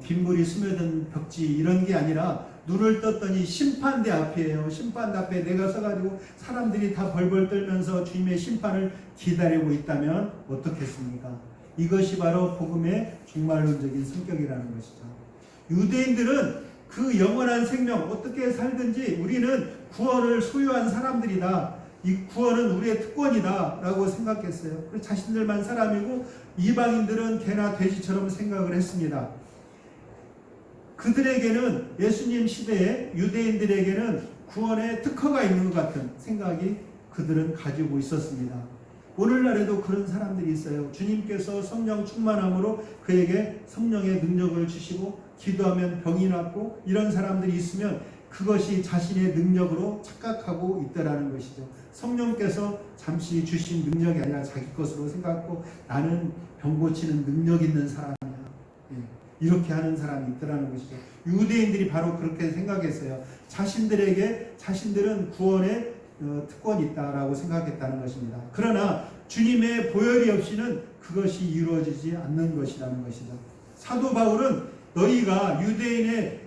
S1: 빗물이 스며든 벽지 이런 게 아니라 눈을 떴더니 심판대 앞이에요. 심판대 앞에 내가 서가지고 사람들이 다 벌벌 떨면서 주님의 심판을 기다리고 있다면 어떻겠습니까? 이것이 바로 복음의 종말론적인 성격이라는 것이죠. 유대인들은 그 영원한 생명 어떻게 살든지 우리는 구원을 소유한 사람들이다. 이 구원은 우리의 특권이다 라고 생각했어요. 자신들만 사람이고 이방인들은 개나 돼지처럼 생각을 했습니다. 그들에게는 예수님 시대에 유대인들에게는 구원의 특허가 있는 것 같은 생각이 그들은 가지고 있었습니다. 오늘날에도 그런 사람들이 있어요. 주님께서 성령 충만함으로 그에게 성령의 능력을 주시고 기도하면 병이 낫고 이런 사람들이 있으면 그것이 자신의 능력으로 착각하고 있다라는 것이죠. 성령께서 잠시 주신 능력이 아니라 자기 것으로 생각하고 나는 병 고치는 능력 있는 사람이야. 이렇게 하는 사람이 있더라는 것이죠. 유대인들이 바로 그렇게 생각했어요. 자신들은 구원의 특권이 있다라고 생각했다는 것입니다. 그러나 주님의 보혈이 없이는 그것이 이루어지지 않는 것이라는 것이죠. 사도 바울은 너희가 유대인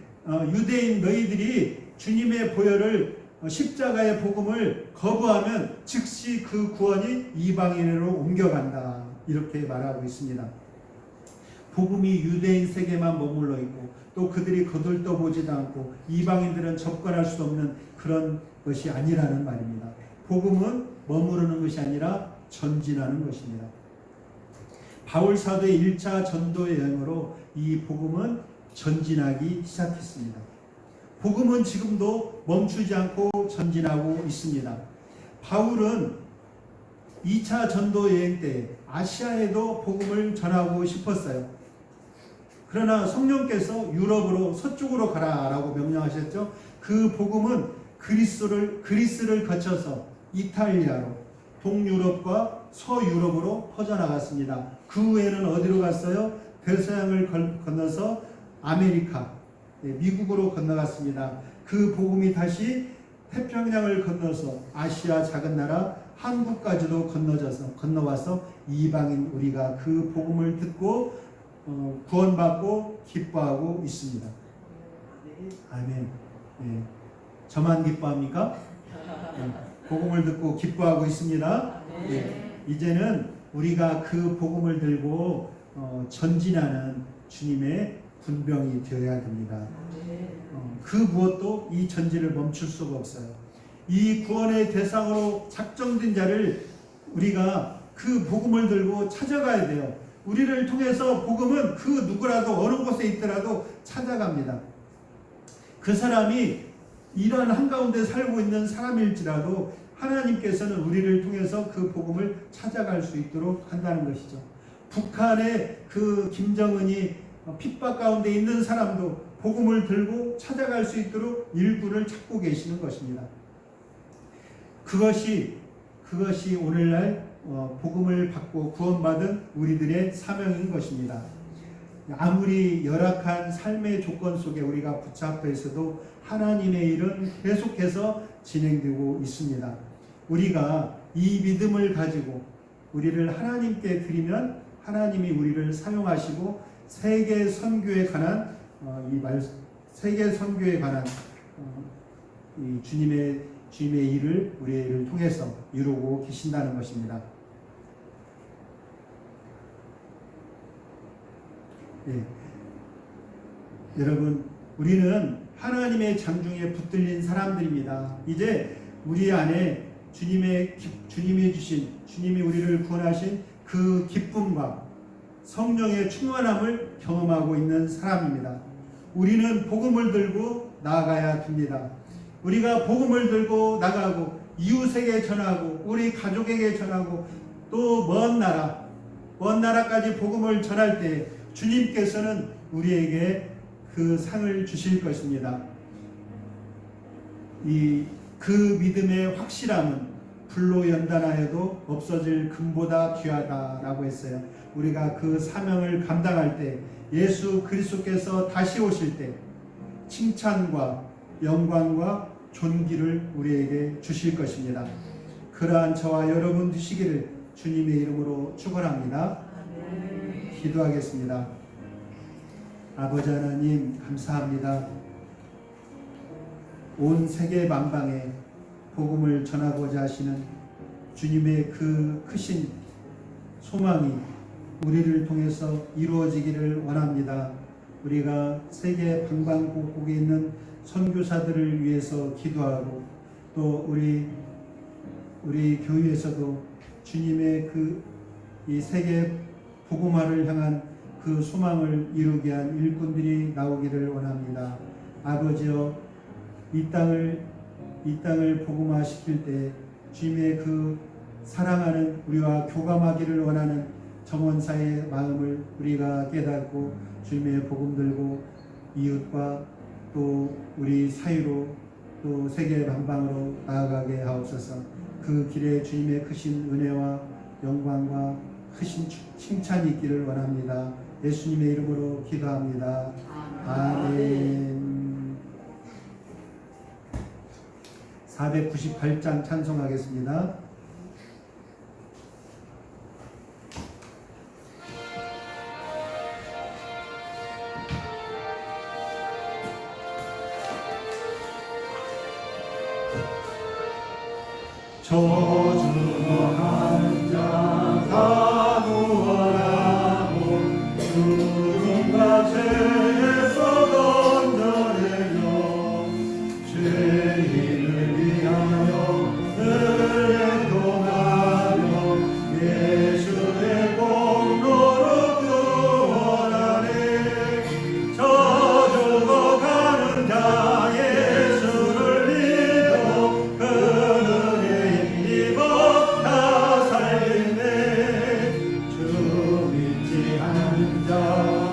S1: 너희들이 주님의 보혈을 십자가의 복음을 거부하면 즉시 그 구원이 이방인으로 옮겨간다. 이렇게 말하고 있습니다. 복음이 유대인 세계만 머물러 있고 또 그들이 거들떠보지도 않고 이방인들은 접근할 수 없는 그런 것이 아니라는 말입니다. 복음은 머무르는 것이 아니라 전진하는 것입니다. 바울 사도의 1차 전도 여행으로 이 복음은 전진하기 시작했습니다. 복음은 지금도 멈추지 않고 전진하고 있습니다. 바울은 2차 전도 여행 때 아시아에도 복음을 전하고 싶었어요. 그러나 성령께서 유럽으로 서쪽으로 가라라고 명령하셨죠. 그 복음은 그리스를 거쳐서 이탈리아로 동유럽과 서유럽으로 퍼져나갔습니다. 그 후에는 어디로 갔어요? 대서양을 건너서 아메리카, 미국으로 건너갔습니다. 그 복음이 다시 태평양을 건너서 아시아 작은 나라 한국까지도 건너와서 이방인 우리가 그 복음을 듣고 구원받고 기뻐하고 있습니다. 아멘. 네. 저만 기뻐합니까? 네. 복음을 듣고 기뻐하고 있습니다. 네. 이제는 우리가 그 복음을 들고 전진하는 주님의 군병이 되어야 됩니다. 그 무엇도 이 전진을 멈출 수가 없어요. 이 구원의 대상으로 작정된 자를 우리가 그 복음을 들고 찾아가야 돼요. 우리를 통해서 복음은 그 누구라도 어느 곳에 있더라도 찾아갑니다. 그 사람이 이런 한가운데 살고 있는 사람일지라도 하나님께서는 우리를 통해서 그 복음을 찾아갈 수 있도록 한다는 것이죠. 북한의 그 김정은이 핍박 가운데 있는 사람도 복음을 들고 찾아갈 수 있도록 일꾼을 찾고 계시는 것입니다. 그것이 오늘날 복음을 받고 구원받은 우리들의 사명인 것입니다. 아무리 열악한 삶의 조건 속에 우리가 붙잡혀 있어도 하나님의 일은 계속해서 진행되고 있습니다. 우리가 이 믿음을 가지고 우리를 하나님께 드리면 하나님이 우리를 사용하시고 세계 선교에 관한 이 주님의 일을 우리의 일을 통해서 이루고 계신다는 것입니다. 예. 여러분, 우리는 하나님의 장중에 붙들린 사람들입니다. 이제 우리 안에 주님이 우리를 구원하신 그 기쁨과 성령의 충만함을 경험하고 있는 사람입니다. 우리는 복음을 들고 나아가야 됩니다. 우리가 복음을 들고 나가고 이웃에게 전하고 우리 가족에게 전하고 또 먼 나라까지 복음을 전할 때 주님께서는 우리에게 그 상을 주실 것입니다. 그 믿음의 확실함은 불로 연단하여도 없어질 금보다 귀하다라고 했어요. 우리가 그 사명을 감당할 때 예수 그리스도께서 다시 오실 때 칭찬과 영광과 존귀를 우리에게 주실 것입니다. 그러한 저와 여러분 되시기를 주님의 이름으로 축원합니다. 기도하겠습니다. 아버지 하나님 감사합니다. 온 세계 만방에 복음을 전하고자 하시는 주님의 그 크신 소망이 우리를 통해서 이루어지기를 원합니다. 우리가 세계 방방곡곡에 있는 선교사들을 위해서 기도하고 또 우리 교회에서도 주님의 이 세계 복음화를 향한 그 소망을 이루게 한 일꾼들이 나오기를 원합니다. 아버지여, 이 땅을 복음화시킬 때 주님의 그 사랑하는 우리와 교감하기를 원하는 정원사의 마음을 우리가 깨닫고 주님의 복음 들고 이웃과 또 우리 사이로 또 세계 만방으로 나아가게 하옵소서. 그 길에 주님의 크신 은혜와 영광과 크신 칭찬이 있기를 원합니다. 예수님의 이름으로 기도합니다. 아멘. 498장 찬송하겠습니다. 저주한 자 다 구원하고 죽음과 죄에서 건져내려 죄인을 위하여 늘 애통하며 예수의 공로로 구원하네. 저주고 가는 자 예수를 믿어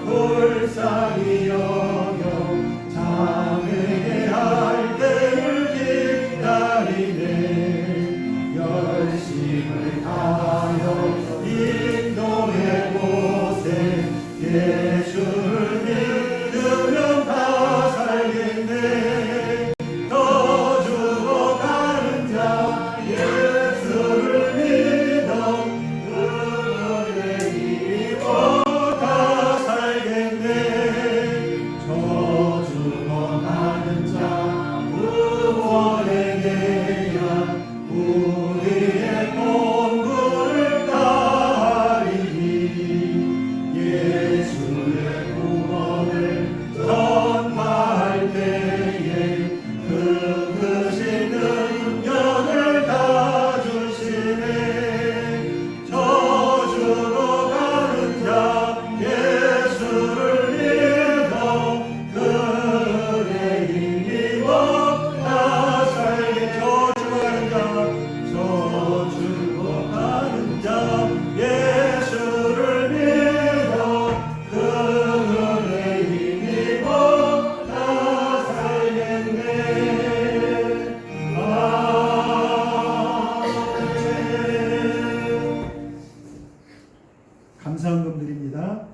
S1: 불쌍히 여겨 자매게 할 때를 기다리네. 열심을 다하여 인도의 곳에 예수를 믿으면 다 살겠네. 더 죽어가는 자 예수를 믿어 그의 힘입어 다 살겠네. 저 죽어가는 자 구원의 계약 우리의 공부를 다하리니 예수의 구원을 전파할 때에 그 크신 능력을 다 주시네. 저 죽어가는 자 예수를 믿어 그의 힘입어 다 살게. 저 죽어가는 자 예수를 믿어 그의 힘입어 다 살겠네. 아멘. 감사헌금 드립니다.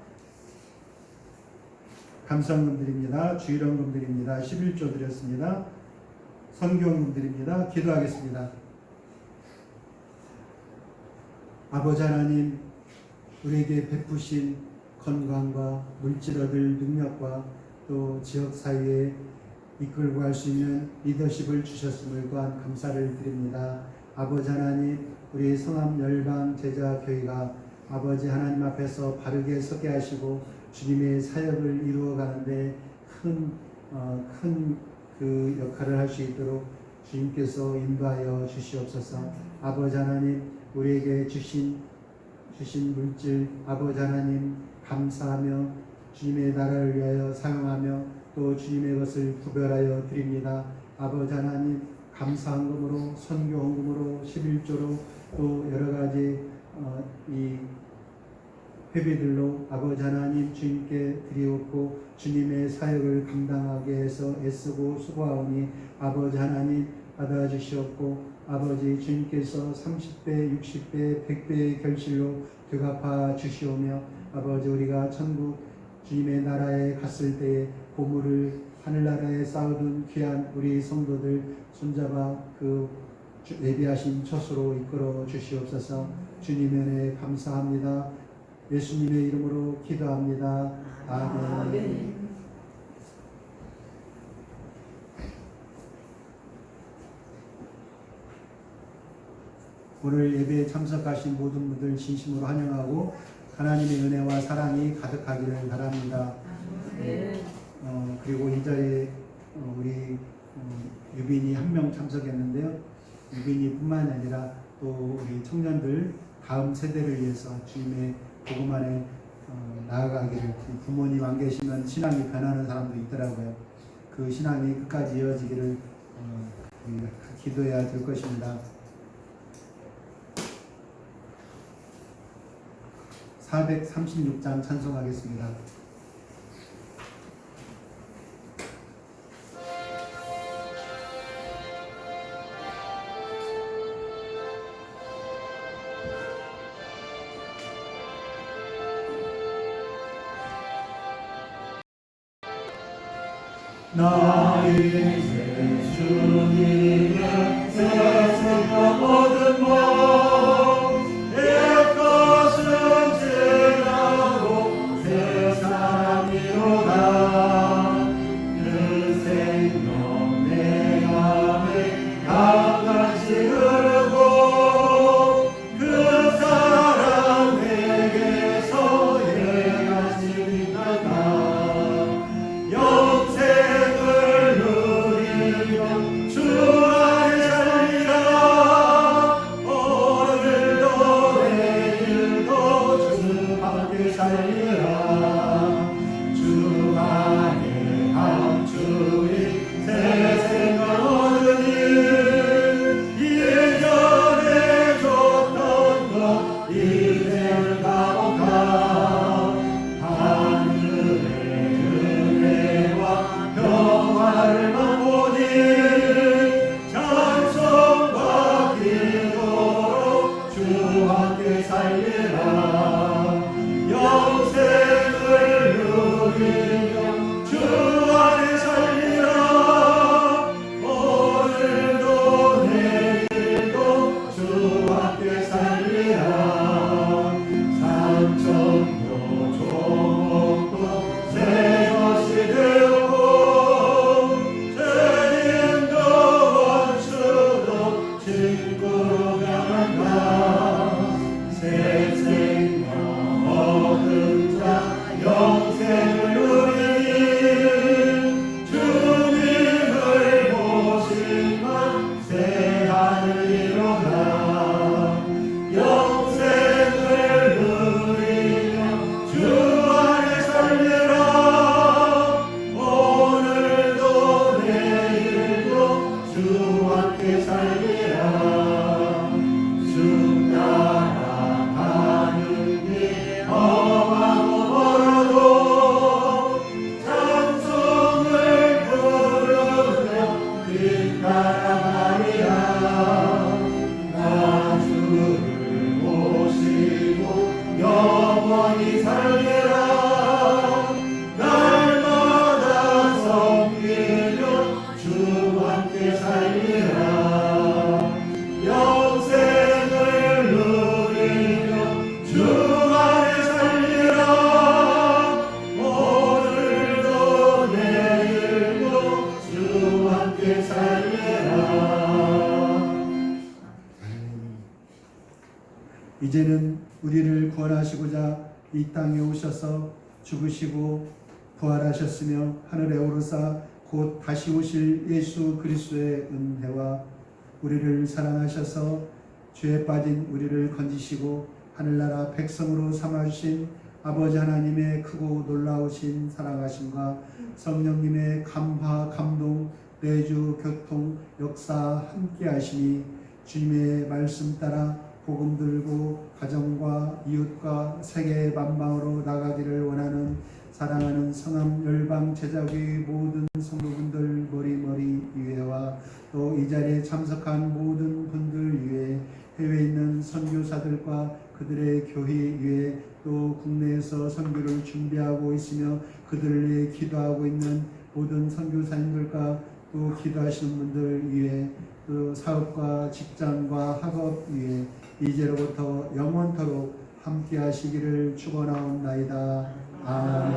S1: 감사헌금 드립니다. 주일헌금 드립니다. 11조 드렸습니다. 선교헌금 드립니다. 기도하겠습니다. 아버지 하나님, 우리에게 베푸신 건강과 물질 얻을 능력과 또 지역 사회에 이끌고 갈 수 있는 리더십을 주셨음을 또한 감사를 드립니다. 아버지 하나님, 우리 성암 열방 제자 교회가 아버지 하나님 앞에서 바르게 서게 하시고 주님의 사역을 이루어 가는데 큰 그 역할을 할 수 있도록 주님께서 인도하여 주시옵소서. 아버지 하나님, 우리에게 주신 물질 아버지 하나님 감사하며 주님의 나라를 위하여 사용하며 또 주님의 것을 구별하여 드립니다. 아버지 하나님, 감사헌금으로 선교헌금으로 11조로 또 여러가지 이 회비들로 아버지 하나님 주님께 드리옵고 주님의 사역을 감당하게 해서 애쓰고 수고하오니 아버지 하나님 받아주시옵고 아버지 주님께서 30배, 60배, 100배의 결실로 되갚아 주시오며 아버지 우리가 천국 주님의 나라에 갔을 때에 보물을 하늘나라에 쌓아둔 귀한 우리 성도들 손잡아 그 예비하신 처소로 이끌어 주시옵소서. 주님의 은혜 감사합니다. 예수님의 이름으로 기도합니다. 아멘. 오늘 예배에 참석하신 모든 분들 진심으로 환영하고 하나님의 은혜와 사랑이 가득하기를 바랍니다. 그리고 이 자리에 우리 유빈이 한 명 참석했는데요. 유빈이뿐만 아니라 또 우리 청년들 다음 세대를 위해서 주님의 복음 안에 나아가기를 부모님 안 계시면 신앙이 변하는 사람도 있더라고요. 그 신앙이 끝까지 이어지기를 기도해야 될 것입니다. 436장 찬송하겠습니다. 나의 주님의 세상과 모든 몸 내 것은 지나고 세상이로다 그 생명 내 안에 강같이 흐르고 그 사랑 내게서 해같이 빛난다 이제는 우리를 구원하시고자 이 땅에 오셔서 죽으시고 부활하셨으며 하늘에 오르사 곧 다시 오실 예수 그리스도의 은혜와 우리를 사랑하셔서 죄에 빠진 우리를 건지시고 하늘나라 백성으로 삼아주신 아버지 하나님의 크고 놀라우신 사랑하심과 성령님의 감화 감동 내주 교통 역사 함께 하시니 주님의 말씀 따라 복음 들고 가정과 이웃과 세계 만방으로 나가기를 원하는 사랑하는 성암 열방 제자교회 모든 성도분들 머리 위에와 또 이 자리에 참석한 모든 분들 위에 해외에 있는 선교사들과 그들의 교회 위에 또 국내에서 선교를 준비하고 있으며 그들을 위해 기도하고 있는 모든 선교사님들과 또 기도하시는 분들 위해 또 사업과 직장과 학업 위에 이제로부터 영원토록 함께 하시기를 축원하옵나이다. 아멘.